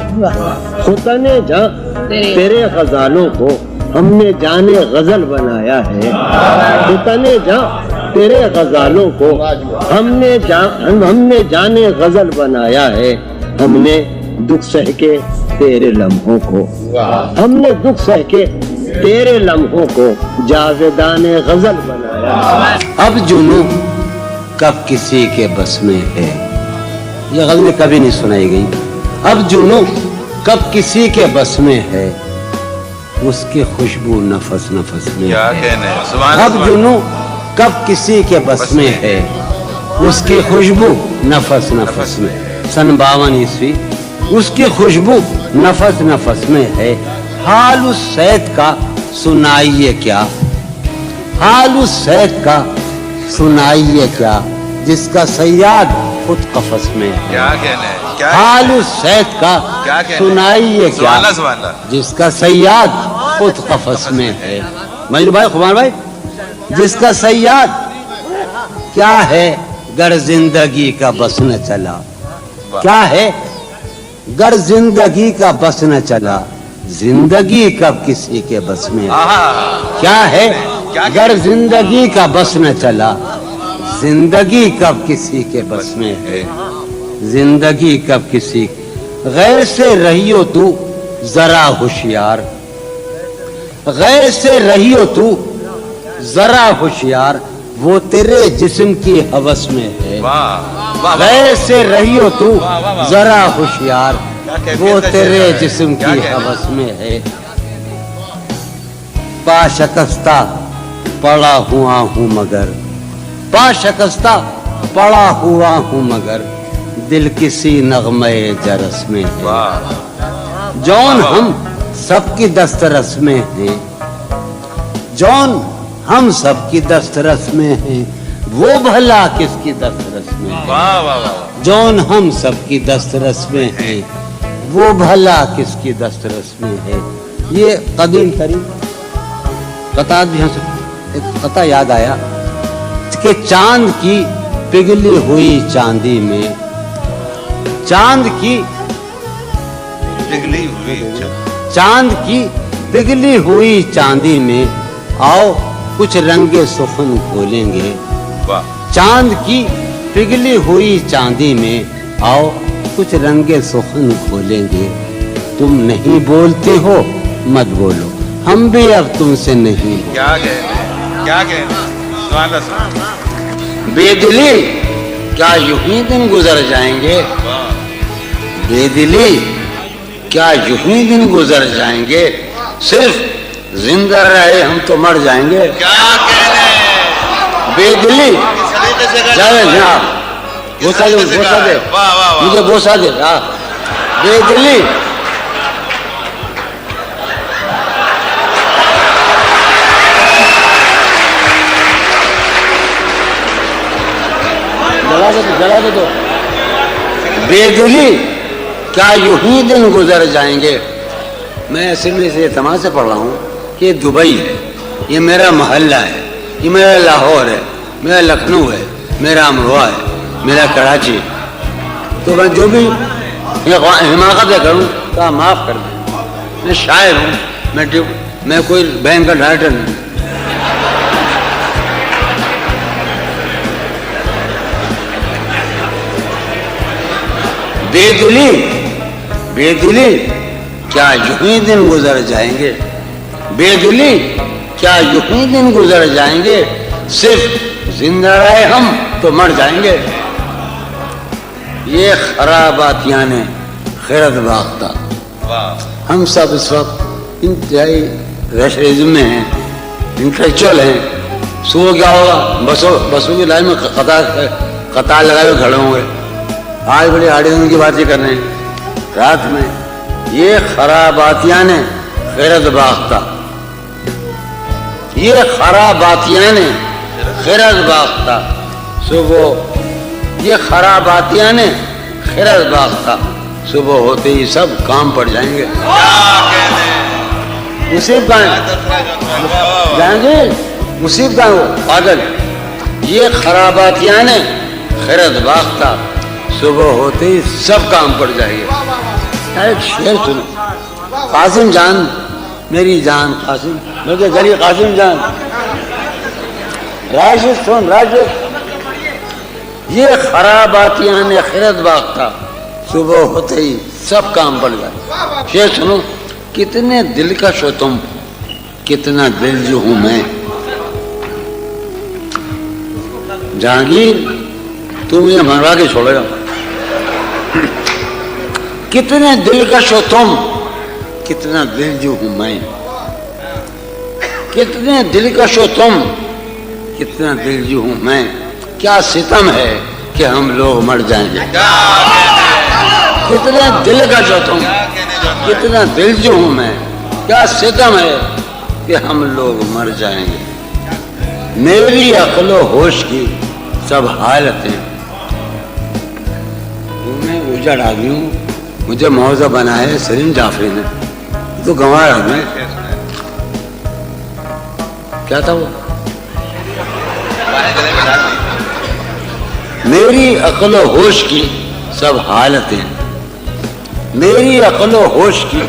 خطنے جہاں تیرے غزالوں کو ہم نے جانے غزل بنایا ہے خطنے جہاں تیرے غزالوں کو ہم نے جانے غزل بنایا ہے ہم نے دکھ سہ کے تیرے لمحوں کو ہم نے دکھ سہ کے تیرے لمحوں کو جاویدان غزل بنایا اب جنوں کب کسی کے بس میں ہے یہ غزل کبھی نہیں سنائی گئی اب جنوں کب کسی کے بس میں ہے اس کی خوشبو نفس نفس میں اب جنوں کب کسی کے بس میں ہے اس کی خوشبو نفس نفس میں سن 52 عیسوی اس کی خوشبو نفس نفس میں ہے حال اس سید کا سنائیے کیا حال اس سید کا سنائیے کیا جس کا صیاد خود قفس میں ہے حال اس سید کا سنائیے کیا جس کا صیاد خود قفس میں ہے مجنو بھائی خمان بھائی جس کا صیاد کیا ہے گر زندگی کا بس نہ چلا کیا ہے گر زندگی کا بس نہ چلا زندگی کب کسی کے بس میں کیا ہے گر زندگی کا بس نہ چلا زندگی کب کسی کے بس میں ہے زندگی کب کسی غیر سے رہیو تو ذرا ہوشیار غیر سے رہیو تو ذرا ہوشیار وہ تیرے جسم کی ہوس میں ہے غیر سے رہیو تو ذرا ہوشیار وہ تیرے جسم کی ہوس میں ہے پا شکستہ پڑا ہوا ہوں مگر پا شکستہ پڑا ہوا ہوں مگر دل کسی نغمے جرس میں ہے جون ہم سب کی دسترس میں ہیں جون ہم سب کی دسترس میں ہیں वो भला किसकी दस्तरस में है, वाह वाह वाह जौन हम सब की दस्तरस में है, वो भला किसकी दस्तरस में है। ये कदीम तरीन कता भी एक कता याद आया कि चांद की पिघली हुई चांदी में, चांद की पिघली हुई चांद की पिघली हुई चांदी में आओ कुछ रंगे सुखन खोलेंगे। वाह चांद की पिघली हुई चांदी में आओ कुछ रंगे सुखन खोलेंगे। तुम नहीं बोलते हो मत बोलो, हम भी अब तुमसे नहीं। क्या कहने क्या कहने सुभान अल्लाह बेदिली क्या यूं ही दिन गुजर जाएंगे, बेदिली क्या यूं ही दिन गुजर जाएंगे, सिर्फ जिंदा रहे हम तो मर जाएंगे। क्या कहने बेदिली जावे ना बोसा दे, बोसा दे, वाह वाह वाह मुझे बोसा दे। हाँ बेदिली जला दे तो बेदिली क्या यूं ही दिन गुजर जाएंगे। मैं सिमरी से तमाम से पढ़ रहा हूँ कि दुबई है, ये मेरा मोहल्ला है, ये मेरा लाहौर है, मेरा लखनऊ है, मेरा अमरोहा है, मेरा कराची। तो मैं जो भी हिमाकत करूँ तो आप माफ़ कर दें, मैं शायर हूँ, मैं कोई बैंक का डायरेक्टर नहीं। बेदिली बेदिली क्या यूं ही दिन गुजर जाएंगे, बेदिली क्या यूं ही दिन गुजर जाएंगे, सिर्फ जिंदा रहे हम तो मर जाएंगे। ये खराबातियां ने खैरत बाख्ता। वाह हम सब इस वक्त इंतहाई रशरिज्म में हैं, इंटेलेक्चुअल हैं। सुबह क्या होगा, बसों की लाइन में कतार लगाए हुए खड़े होंगे, आज बड़ी आड़ियों की बातें कर रहे हैं। रात में ये खराबातियां ने खैरत बाख्ता, ये खराबातियां ने खैरत बाख्ता। सुबह ये खराबातियां ने खैरत बाख्ता, सुबह होते ही सब काम पड़ जाएंगे। मुसीब का जाएंगे, मुसीब का वो पागल। ये खराबातियां ने खैरत बाख्ता, सुबह होते ही सब काम पड़ जाएंगे। एक शेर सुनो, कासिम जान मेरी जान कासिम, मेरे गली कासिम जान, राशिद सुन राशिद। ये खराबातियां ने खैरत बाख्ता, सुबह होते ही सब काम पड़ जाए। शेर सुनो, कितने दिलकश हो तुम, कितना दिल जो हूं मैं। जहांगीर तुम ये मरवा के छोड़ेगा। कितने दिलकश हो तुम, कितना दिल जो हूं मैं। कितने दिलकश हो तुम, कितना दिल जो हूं मैं। क्या सितम है कि हम लोग मर जाएंगे। कितने दिलकश हो तुम, कितना दिल जो हूं मैं। क्या सितम है कि हम लोग मर जाएंगे। मेरी अक्लो होश की सब हालतें, मैं उजड़ आदमी हूँ, मुझे मौजा बना है सलीम जाफरी ने, तो गंवार आदमी। क्या था वो, मेरी अक्लो होश की सब हालतें, मेरी अक्लो होश की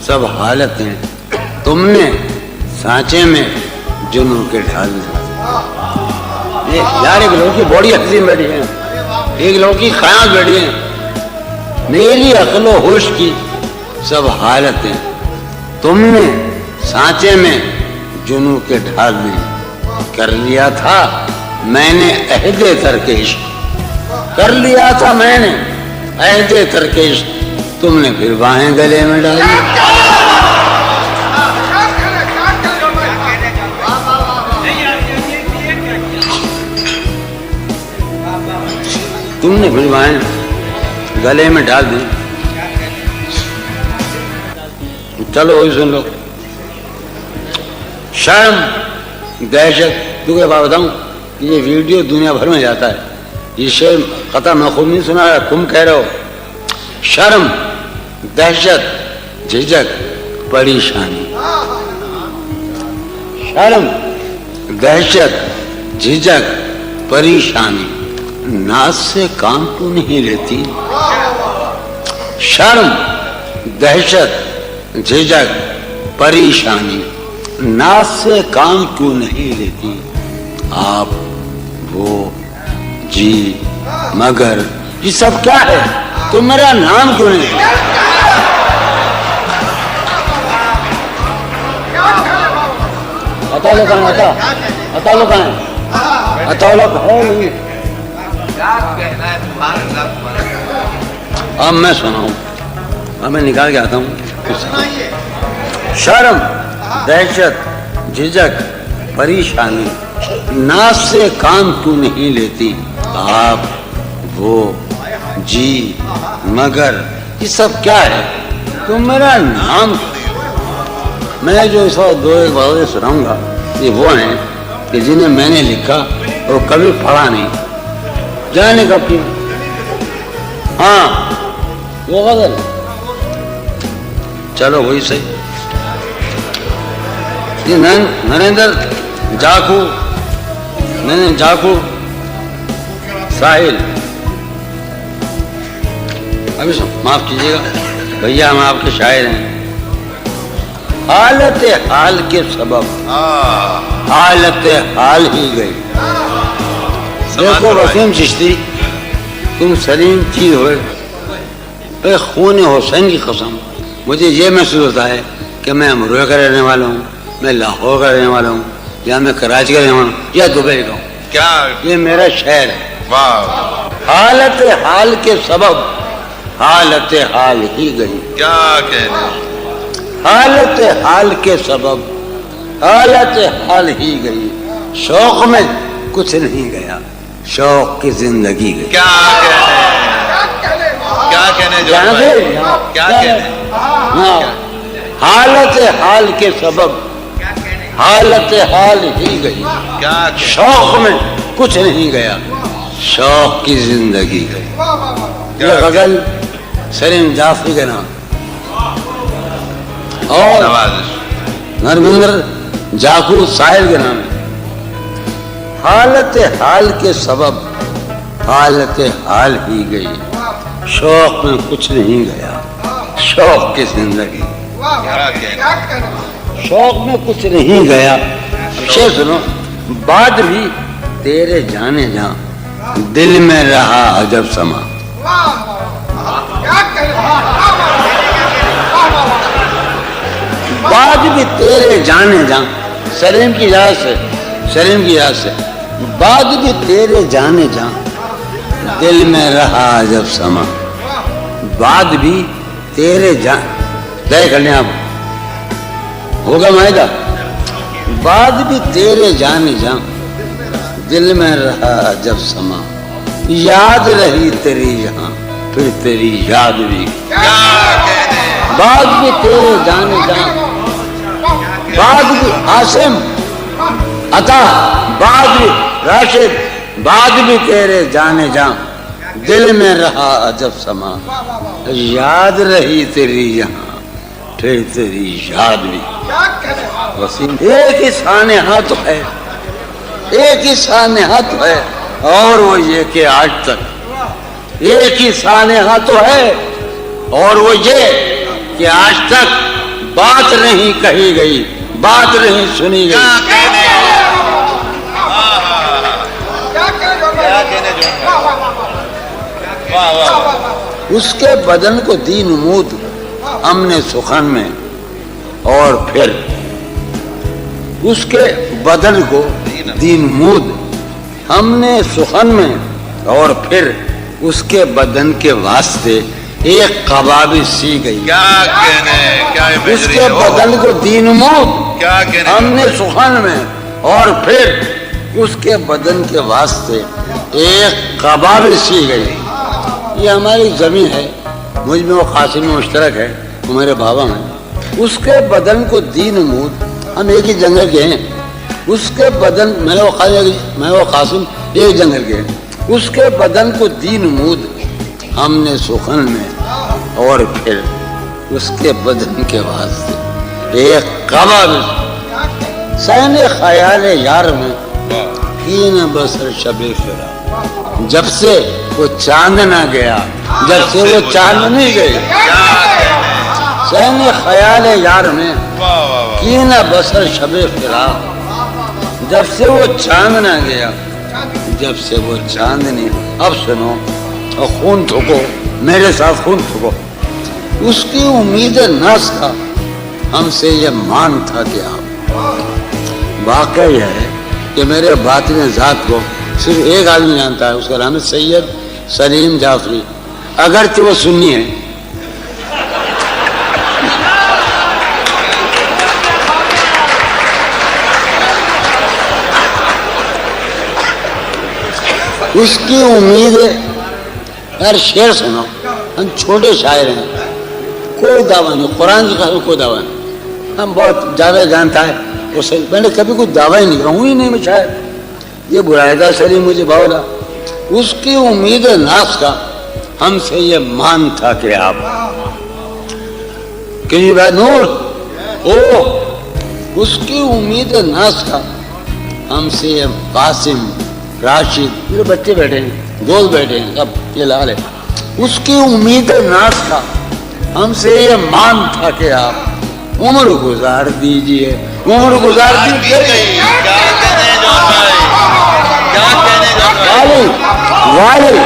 सब हालतें, तुमने सांचे में जुनून के ढाल में। ये यार एक लड़की बॉडी हसीन बैठी है, एक लड़की खयाल बैठी है। मेरी अक्लो होश की सब हालतें, तुमने सांचे में जुनू के ढाल में कर लिया था मैंने अहदे तरके इश्क, कर लिया था मैंने अहदे तरके इश्क, तुमने फिर बाहें गले में डाल दी। तुमने फिर बाहें गले में डाल दी। चलो वही सुन लो। शर्म दहशत, तुझे बात बताऊं, کہ یہ ویڈیو دنیا بھر میں جاتا ہے. یہ شعر قطع میں خود نہیں سنا رہا, تم کہہ رہے ہو. شرم, دہشت, جھجک, پریشانی. شرم, دہشت, جھجک, پریشانی. ناز سے کام کیوں نہیں لیتی؟ شرم, دہشت, جھجک, پریشانی. ناز سے کام کیوں نہیں لیتی؟ آپ, وہ, جی, مگر, یہ سب کیا ہے؟ تم میرا نام کیوں نہیں لیتی؟ عطا لوگ ہے, عطا لوگ ہے, عطا لوگ ہے نہیں. اب میں سناؤں, اب میں نکال کے آتا ہوں. شرم, دہشت, جھجک, پریشانی. ناز سے کام کیوں نہیں لیتی؟ آپ, وہ, جی, مگر, یہ سب کیا ہے؟ تم میرا نام. میں جو اس وقت دو ایک باتیں سناؤں گا یہ وہ ہیں کہ جنہیں میں نے لکھا اور کبھی پڑھا نہیں. جانے کب کی. ہاں وہ غزل, چلو وہی صحیح. یہ نریندر جاکو ساحل. ابھی معاف کیجیے گا بھیا, ہم آپ کے شاعر ہیں. حالت حال کے سبب حالت حال ہی گئی. دیکھو وسیم چشتی, تم سلیم چیز ہوئے, خون حسین کی قسم مجھے یہ محسوس ہوتا ہے کہ میں امروہہ کا رہنے والا ہوں, میں لاہور کا رہنے والا ہوں, یا میں کراچی کا رہنے والا ہوں, یا دبئی کا ہوں. کیا یہ میرا شہر ہے. حالت حال کے سبب حالت حال ہی گئی. کیا کہنا. حالت حال کے سبب حالت حال ہی گئی. شوق میں کچھ نہیں گیا, شوق کی زندگی گئی. کیا کہنے. حالت حال کے سبب حالت حال ہی گئی. شوق میں کچھ نہیں گیا, شوق کی زندگی گئی. یہ غزل سلیم جعفری کے نام اور نریندر جاکو ساحل کے نام. حالت حال کے سبب حالت حال ہی گئی, شوق میں کچھ نہیں گیا, شوق کی زندگی. شوق میں کچھ نہیں گیا. شعر سنو. بعد بھی تیرے جانے جا دل میں رہا عجب سما. بعد بھی تیرے جانے جا, سلیم کی یاد سے, سلیم کی یاد سے. بعد بھی تیرے جانے جا دل میں رہا عجب سما. بعد بھی تیرے جان طے کر لیں آپ, ہوگا معاہدہ. بعد بھی تیرے جانے جا دل میں رہا عجب سما. یاد رہی تیری یہاں پھر تیری یاد بھی. بعد بھی تیرے جانے جا, بعد بھی عاصم عطا, بعد بھی راشد, بعد بھی تیرے جانے جا دل میں رہا عجب سما. یاد رہی تیری یہاں پھر تیری یاد بھی. وسیم ایک ہی سانحہ تو ہے, ایک ہی سانحہ تو ہے, اور وہ یہ کہ آج تک ایک ہی سانحہ تو ہے, اور وہ یہ کہ آج تک بات نہیں کہی گئی, بات نہیں سنی گئی. اس کے بدن کو دی نمود ہم نے سخن میں, اور پھر اس کے بدن کو دی نمود ہم نے سخن میں, اور پھر اس کے بدن کے واسطے ایک قبابی سی گئی. اس کے بدن کو دی نمود ہم نے سخن میں, اور پھر اس کے بدن کے واسطے ایک قبابی سی گئی. یہ ہماری زمین ہے, مجھ میں وہ قاسم مشترک ہے, وہ میرے بابا ہیں. اس کے بدن کو دی نمود, ہم ایک ہی جنگل کے ہیں, اس کے بدن میں وہ قاسم ایک جنگل گئے، اس کے بدن کو دین مود ہم نے سخن میں، اور پھر اس کے بدن کے واسطے ایک قبر سین خیال یار میں کین بسر شب فرا، جب سے وہ چاند نہ گیا، جب سے وہ چاند نہیں گئی، سین خیال یار میں کین بسر شب فرا، جب سے وہ چاند نہ گیا، جب سے وہ چاند نہیں۔ اب سنو اور خون تھوکو، میرے ساتھ خون تھوکو۔ اس کی امید ناس کا ہم سے یہ مان تھا کہ آپ، واقعی ہے کہ میرے باطن ذات کو صرف ایک آدمی جانتا ہے، اس کا نام ہے سید سلیم جعفری، اگرچہ وہ سنی ہے۔ اس کی امید ہے، یار شعر سنو، ہم چھوٹے شاعر ہیں، کوئی دعویٰ نہیں، قرآن کی خاطر کوئی دعویٰ نہیں، ہم بہت زیادہ جانتا ہے اسے، میں نے کبھی کوئی دعویٰ ہی نہیں کرا ہوں ہی نہیں، میں شاعر یہ بلایا تھا سلیم مجھے باولا۔ اس کی امید ناس کا ہم سے یہ مان تھا کہ آپ کہیں بات نور او، اس کی امید ناس کا ہم سے یہ قاسم راشد، میرے بچے بیٹھے ہیں، دوست بیٹھے ہیں، سب یہ لال ہے، اس کی امید ناس کا ہم سے یہ مان تھا کہ آپ عمر گزار دیجئے، عمر گزار دیجئے۔ والی والی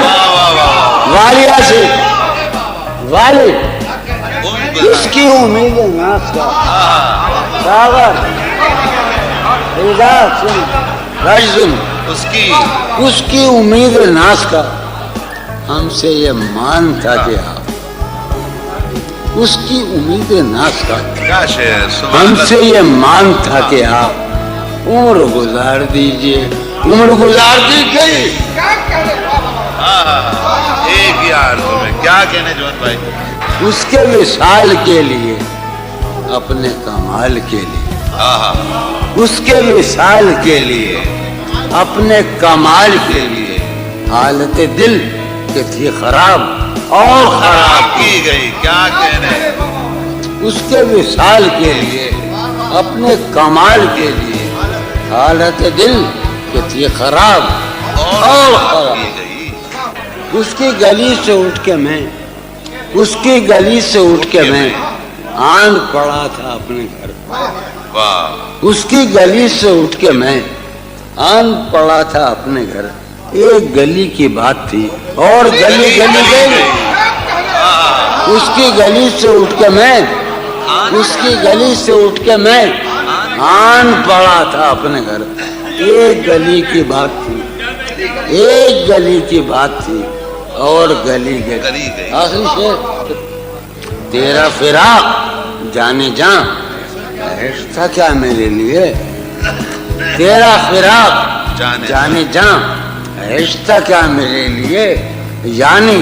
والی سے والی، اس کی امید ناس کا ساغر راشد، اس کی امید ناس کا ہم سے یہ مان تھا کہ آپ، اس کی امید ناس کا ہم سے یہ مان تھا کہ آپ عمر گزار دیجئے، عمر گزار دیجئے۔ ایک یار تمہیں کیا کہنے جوان بھائی، اس کے وصال کے لیے، اپنے کمال کے لیے، اس کے وصال کے لیے، اپنے کمال کے لیے، حالت دل کہ تھی خراب اور خراب کی گئی، کیا کہنے، اس کے وصال کے لیے، اپنے کمال کے لیے، حالت دل کہ تھی خراب اور خراب۔ اس کی گلی سے اٹھ کے میں، اس کی گلی سے اٹھ کے میں آن پڑا تھا اپنے گھر، اس کی گلی سے اٹھ کے میں آن پڑا تھا اپنے گھر۔ ایک گلی کی بات تھی اور گلی گلی گئی، اس کی گلی سے اٹھ کے میں، اس کی گلی سے اٹھ کے میں آن پڑا تھا اپنے گھر۔ ایک گلی کی بات تھی، ایک گلی کی بات تھی اور گلی گئی۔ آخری شعر، تیرا فراق جانے جاں رشتہ کیا میرے لیے، تیرا فراق جانے جاں رشتہ کیا میرے لیے، یعنی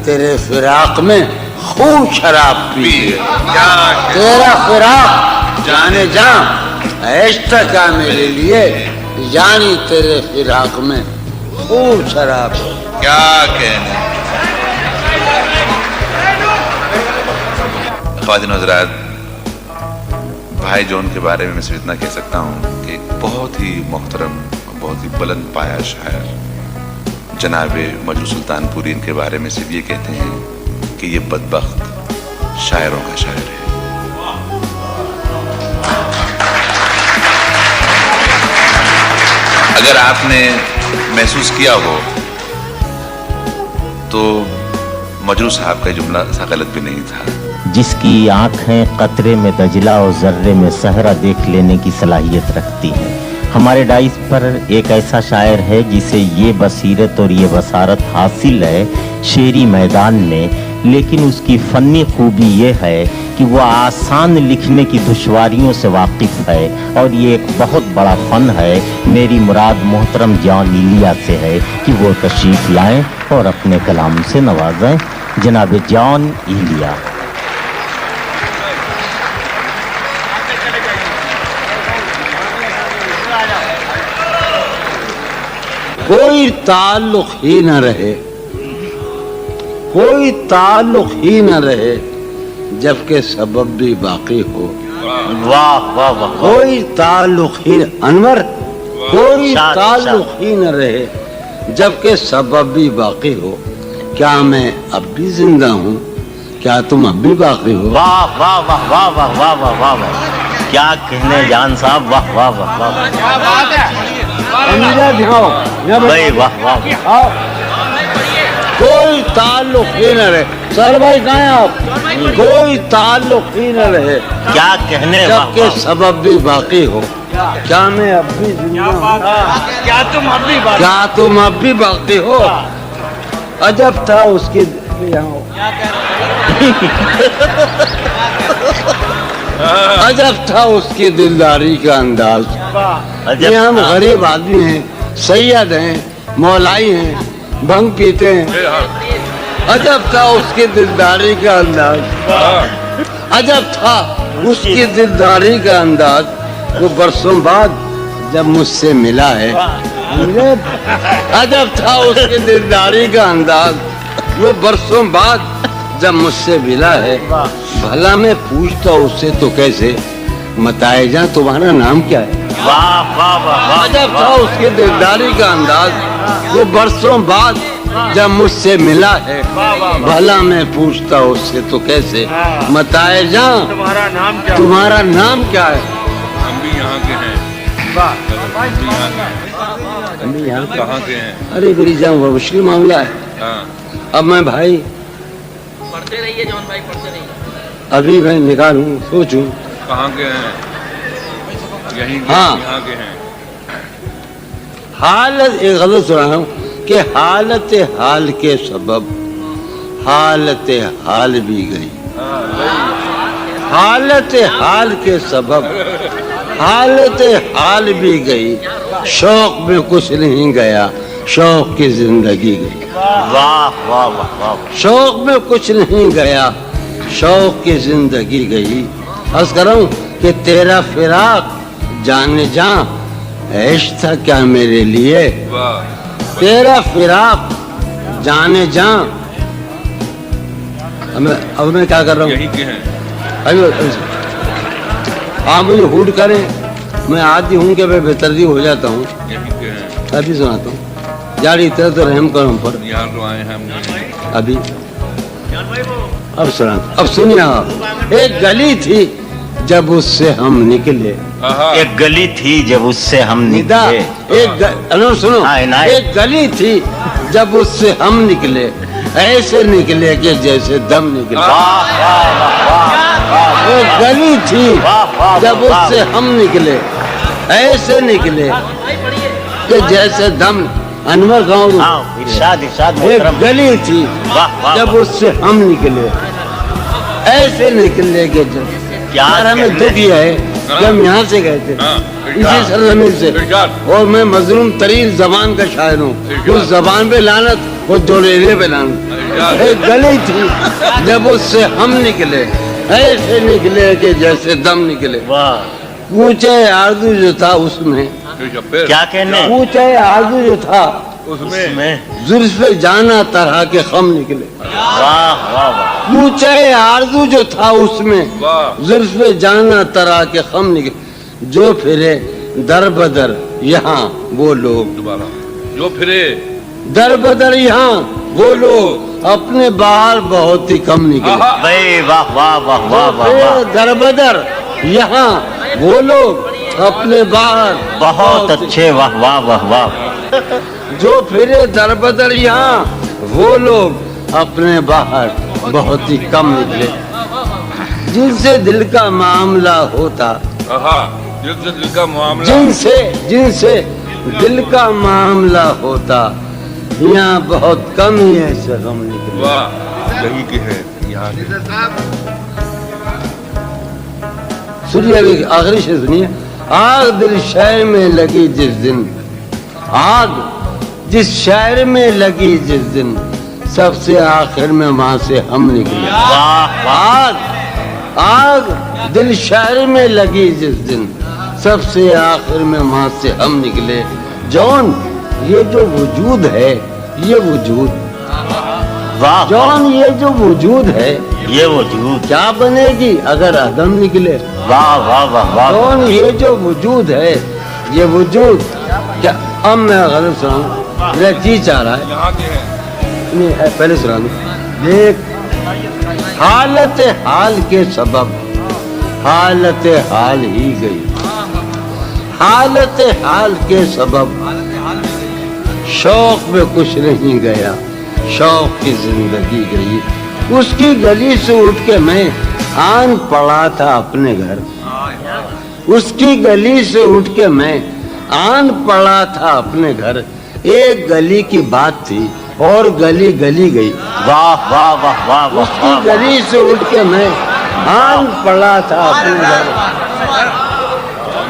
تیرے فراق میں خوب شراب پیے، تیرا فراق جانے جاں رشتہ کیا میرے لیے، یعنی تیرے فراق میں خوب شراب، کیا کہنے۔ خواتین حضرات، بھائی جون کے بارے میں میں صرف اتنا کہہ سکتا ہوں کہ ایک بہت ہی محترم، بہت ہی بلند پایا شاعر جناب مجروح سلطان پوری ان کے بارے میں صرف یہ کہتے ہیں کہ یہ بدبخت شاعروں کا شاعر ہے۔ اگر آپ نے محسوس کیا ہو تو مجروح صاحب کا جملہ ایسا غلط بھی نہیں تھا، جس کی آنکھیں قطرے میں دجلہ اور ذرے میں صحرا دیکھ لینے کی صلاحیت رکھتی ہیں۔ ہمارے ڈائس پر ایک ایسا شاعر ہے جسے یہ بصیرت اور یہ بصارت حاصل ہے شعری میدان میں، لیکن اس کی فنی خوبی یہ ہے کہ وہ آسان لکھنے کی دشواریوں سے واقف ہے، اور یہ ایک بہت بڑا فن ہے۔ میری مراد محترم جان ایلیا سے ہے کہ وہ تشریف لائیں اور اپنے کلام سے نوازیں۔ جناب جان ایلیا۔ कोई ताल्लुक ही न रहे, कोई ताल्लुक ही न रहे, जबकि सबब भी बाकी हो। वाह वाह वाह, कोई ताल्लुक ही अनवर, कोई शाद, ताल्लुक ही न रहे, जबकि सबब भी बाकी हो। क्या मैं अब भी जिंदा हूँ? क्या तुम अब भी बाकी हो? वाह वाह वाह वाह वाह वाह वाह वाह वाह, क्या कहने जान साहब, वाह वाह वाह वाह अमीरा दिखाओ, भाई, वाह वाह। आओ। कोई ताल्लुक ही न रहे, सर भाई कहाँ हैं आप? कोई ताल्लुक ही न रहे, क्या कहने, वाह जबकि वाह। सबब भी बाकी हो। क्या मैं अब भी जिंदा हूँ? क्या तुम अब भी बात क्या तुम अब भी बाकी हो? अजब था उसकी अजब था उसकी दिलदारी का अंदाज। अजब ये हम था। गरीब आदमी हैं, सैयद हैं, मौलाई हैं, भंग पीते हैं। अजब था उसकी दिलदारी का अंदाज, अजब था उसकी दिलदारी का अंदाज। वो बरसों बाद जब मुझसे मिला है, अजब था उसकी दिलदारी का अंदाज। वो बरसों बाद जब मुझसे मिला है, भला मैं पूछता उससे तो कैसे, बताए जा तुम्हारा नाम क्या है? वाह वाह वाह वाह, अजब था उसकी दिलदारी का अंदाज। वो बरसों बाद जब मुझसे मिला है, भला मैं पूछता उससे तो कैसे, बताए जा तुम्हारा नाम क्या? तुम्हारा नाम क्या है? हम भी यहाँ के हैं। हम भी यहाँ कहाँ के हैं? अरे मेरी जान वो मुश्किल मामला है। हाँ, अब मैं भाई पढ़ते रहिए जॉन भाई, पढ़ते रहिए। अभी मैं निकालूं, सोचूं। कहाँ के हैं? यहीं के, हाँ। यहाँ के हैं। हालत एक गलत सुना हूँ कि हालत हाल के सबब हालत हाल भी गई। हालत हाल के सबब हालत हाल भी गई। शौक में कुछ नहीं गया, शौक की जिंदगी गई। वाह वाह वाह वाह, शौक में कुछ नहीं गया, शौक की जिंदगी गई। अर्ज करूं कि तेरा फिराक जाने जा, ऐश था क्या मेरे लिए? वाह, तेरा फिराक जाने जा। अब मैं क्या कर रहा हूँ? यहीं के हैं। अभी आप मुझे हुड करें, मैं आदि हूँ कि मैं बेतरदी हो जाता हूँ। यहीं के हैं। अभी सुनाता हूँ, यार इतना तो रहम करो हम पर। यहाँ तो आए हैं हम। अभी अब सुना, अब सुनिए आप। एक गली थी जब उससे हम निकले, आहा, एक गली थी जब उससे हम निदा निकले। एक सुनो, हाँ, इनायत। एक गली थी जब उससे हम निकले, ऐसे निकले कि जैसे दम निकले। वाह वाह वाह वाह, एक गली थी वाह वाह जब वाह, उससे हम निकले, ऐसे निकले कि जैसे दम। अनवर गाँव हाँ, इरशाद इरशाद एक मोहतरम। गली थी वाह वाह, जब उससे हम निकले, ऐसे निकले कि क्या यार हमें कहने? दुख ये है कि हम यहाँ से गए थे, हाँ, इसी सरजमीन से, इरशाद। और मैं मजलूम तरीन जबान का शायर हूँ। उस जबान पे लानत, वो जोड़ेले पे लानत। एक गली थी जब उससे हम निकले, ऐसे निकले कि जैसे दम निकले। वाह, ऊंचे आरज़ू जो था उसमें, फिर क्या कहने, ऊंचे आरज़ू जो था उसमें में जुल्फ़े जाना तरह के खम निकले। वाह वाह वाह, ऊंचे आरज़ू जो था उसमें, वाह, जुल्फ़े जाना तरह के खम निकले। जो फिरे दर बदर यहाँ वो लोग, दोबारा जो फिरे दर बदर यहाँ वो लोग, अपने बाहर बहुत ही कम निकले। आहा, भाई वाह वाह वाह वाह जो वाह फिरे वाह, दर बदर यहाँ वो लोग, अपने बाहर बहुत अच्छे, वाह वाह वाह वाह। जो फिरे दर बदर यहाँ वो लोग, अपने बाहर बहुत ही कम निकले। जिनसे दिल का मामला होता, आहा, जिससे दिल का मामला, जिनसे जिनसे दिल का मामला होता, यहाँ बहुत कम ही ऐसे गम निकले। वाह, यहीं के हैं, यहाँ के। सुनिए अभी आखिरी शेर सुनिए। आग दिल शहर में लगी जिस दिन, आग जिस शहर में लगी जिस दिन, सबसे आखिर में वहां से हम निकले। वाह आग आग दिल शहर में लगी जिस दिन, सबसे आखिर में वहां से हम निकले। जौन یہ جو وجود ہے، یہ وجود واہ جان، یہ جو وجود ہے یہ وجود، کیا بنے گی اگر عدم نکلے؟ واہ واہ واہ واہ جان یہ جو وجود ہے، یہ وجود کیا؟ اب میں غلط سناؤں، میرا جی چاہ رہا ہے، یہاں کے ہیں نہیں ہے، پہلے سنا دوں۔ دیکھ حالت حال کے سبب حالت حال ہی گئی، حالت حال کے سبب شوق میں کچھ نہیں گیا، شوق کی زندگی گئی۔ اس کی گلی سے اٹھ کے میں آن پڑا تھا اپنے گھر، اس کی گلی سے اٹھ کے میں آن پڑا تھا اپنے گھر۔ ایک گلی کی بات تھی اور گلی گلی گئی، واہ واہ واہ واہ اس کی گلی سے اٹھ کے میں آن پڑا تھا اپنے گھر،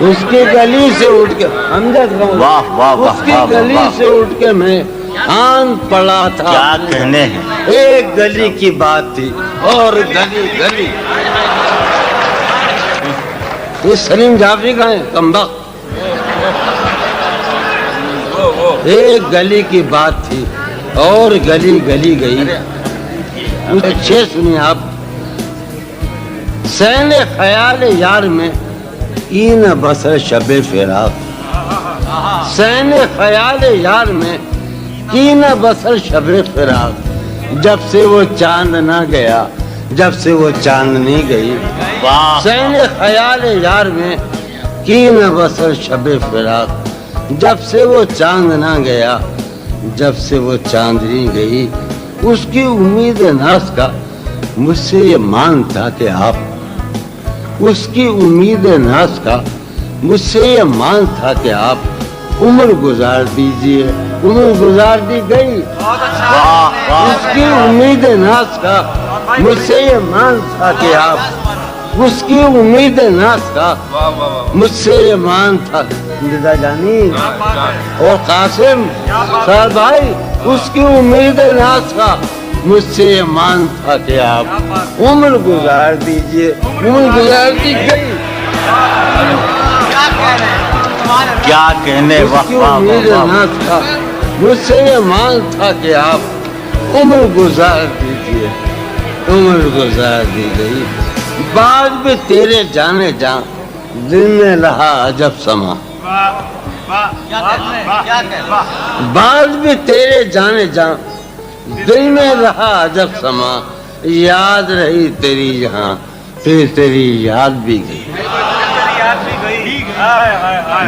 اس کی گلی سے اٹھ کے واہ واہ واہ اس کی واہ گلی واہ، سے اٹھ کے میں آن پڑا تھا کیا اپنے گھر۔ کہنے ہیں، ایک گلی کی بات تھی اور گلی گلی۔ یہ سلیم جعفری کا ہے کمبخت۔ ایک گلی کی بات تھی اور گلی گلی گئی۔ اچھے سنیں آپ، سین خیال یار میں این بسر شب فراق، سین خیال یار میں این بسر شب فراق، جب سے وہ چاند نہ گیا، جب سے وہ چاندنی گئی، واہ سین خیال یار میں کین بسر شب فراق، جب سے وہ چاند نہ گیا، جب سے وہ چاندنی گئی۔ اس کی امید ناز کا مجھ سے یہ مان تھا کہ آپ، اس کی امید ناز کا مجھ سے یہ مان تھا کہ آپ عمر گزار دیجئے، عمر گزار دی گئی۔ واہ واہ، اس کی امید ناز کا مجھ سے یہ مان تھا کہ آپ، اس کی امید ناز کا واہ واہ واہ مجھ سے یہ مان تھا ندا جانی اور قاسم صاحب بھائی، اس کی امید ناز کا مجھ سے یہ مان تھا کہ آپ عمر گزار دیجئے، عمر گزار دی گئی۔ کیا کہنے، اس واہ کی واہ امید واہ واہ، ناز کا مجھ سے یہ مان تھا کہ آپ عمر گزار دیجئے، عمر گزار دی گئی۔ بعد بھی تیرے جانے جاں دل میں رہا عجب سما، بعد بھی تیرے جانے جاں دل میں رہا عجب سما، یاد رہی تیری یہاں پھر تیری یاد بھی گئی۔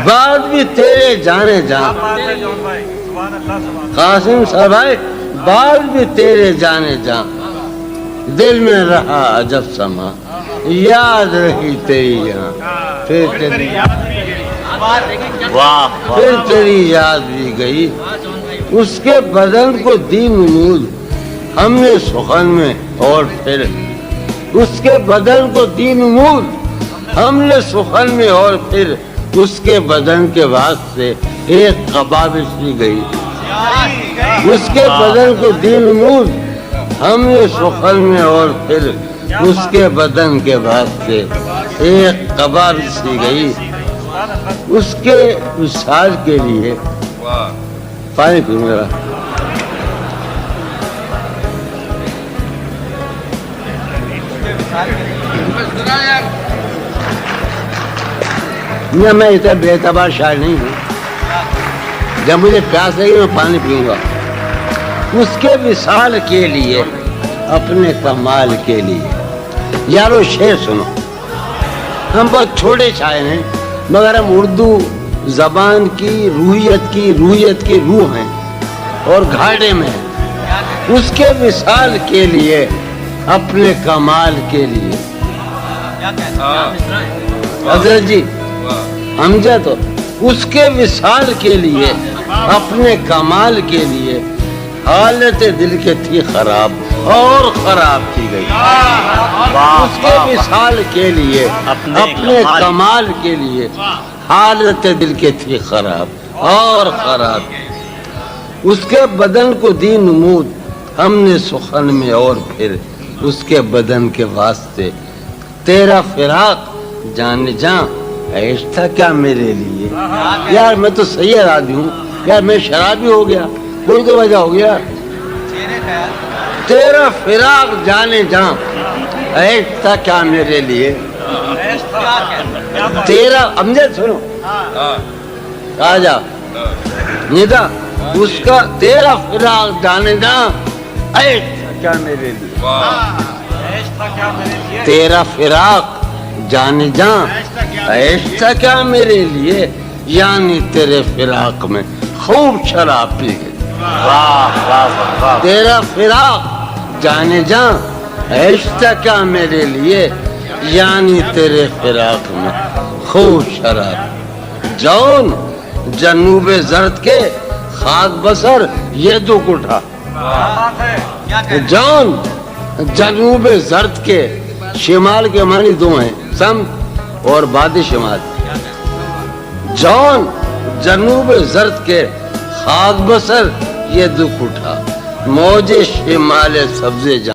بعد بھی تیرے جانے جاں قاسم صاحب بھائی، بعد بھی تیرے جانے جاں دل میں رہا عجب سما، یاد رہی تیری یہاں پھر تیری واہ پھر تیری یاد بھی گئی۔ اس کے بدن کو دی نمود ہم نے سخن میں اور پھر، اس کے بدن کو دی نمود ہم نے سخن میں اور پھر، اس کے بدن کے واسطے ایک قبابش بھی گئی۔ اس کے بدن کو دی نمود ہم نے سخن میں اور پھر، اس کے بدن کے واسطے ایک قبابش بھی گئی۔ اس کے وصال کے لیے واہ پانی پی میرا، میں اتنا بے اعتبار شاعر نہیں ہوں، جب مجھے پیاس لگی میں پانی پیوں گا۔ اس کے وصال کے لیے، اپنے کمال کے لیے۔ یارو شعر سنو، ہم بہت چھوٹے شاعر ہیں مگر ہم اردو زبان کی روحیت کی روح ہیں اور گھاٹے میں ہیں۔ اس کے وصال کے لیے، اپنے کمال کے لیے۔ حضرت جی امجد، اس کے وصال کے لیے، اپنے کمال کے لیے، حالت دل کے تھی خراب اور خراب کی گئی۔ اس کے وصال کے لیے، اپنے کمال کے لیے، حالت دل کے تھی خراب اور خراب۔ اس کے بدن کو دی نمود ہم نے سخن میں اور پھر، اس کے بدن کے واسطے تیرا فراق جان جاں عشق تھا کیا میرے لیے۔ یار میں تو صحیح آدمی ہوں यार मैं शराबी हो गया, कोई तो वजह हो गया। तेरा फिराक जाने जा, ऐश था क्या मेरे लिए, तेरा अमजद सुनो राजा निदा, उसका तेरा फिराक जाने जा, ऐश था क्या मेरे लिए, तेरा फिराक जाने जा, ऐश था क्या मेरे लिए, यानी तेरे फिराक में खूब शराब पी गई। तेरा फिराक जाने जा, ऐश था क्या मेरे लिए, यानी तेरे फिराक में खूब शराब। जौन जनूबे जर्द के खाक बसर ये दुख उठा, जौन जनूबे जर्द के, शिमाल के मानी दो हैं, सम और बाद शिमाल। जौन जनूब जर्द के खाक बसर ये दुख उठा, मौजे शिमाल सब्जे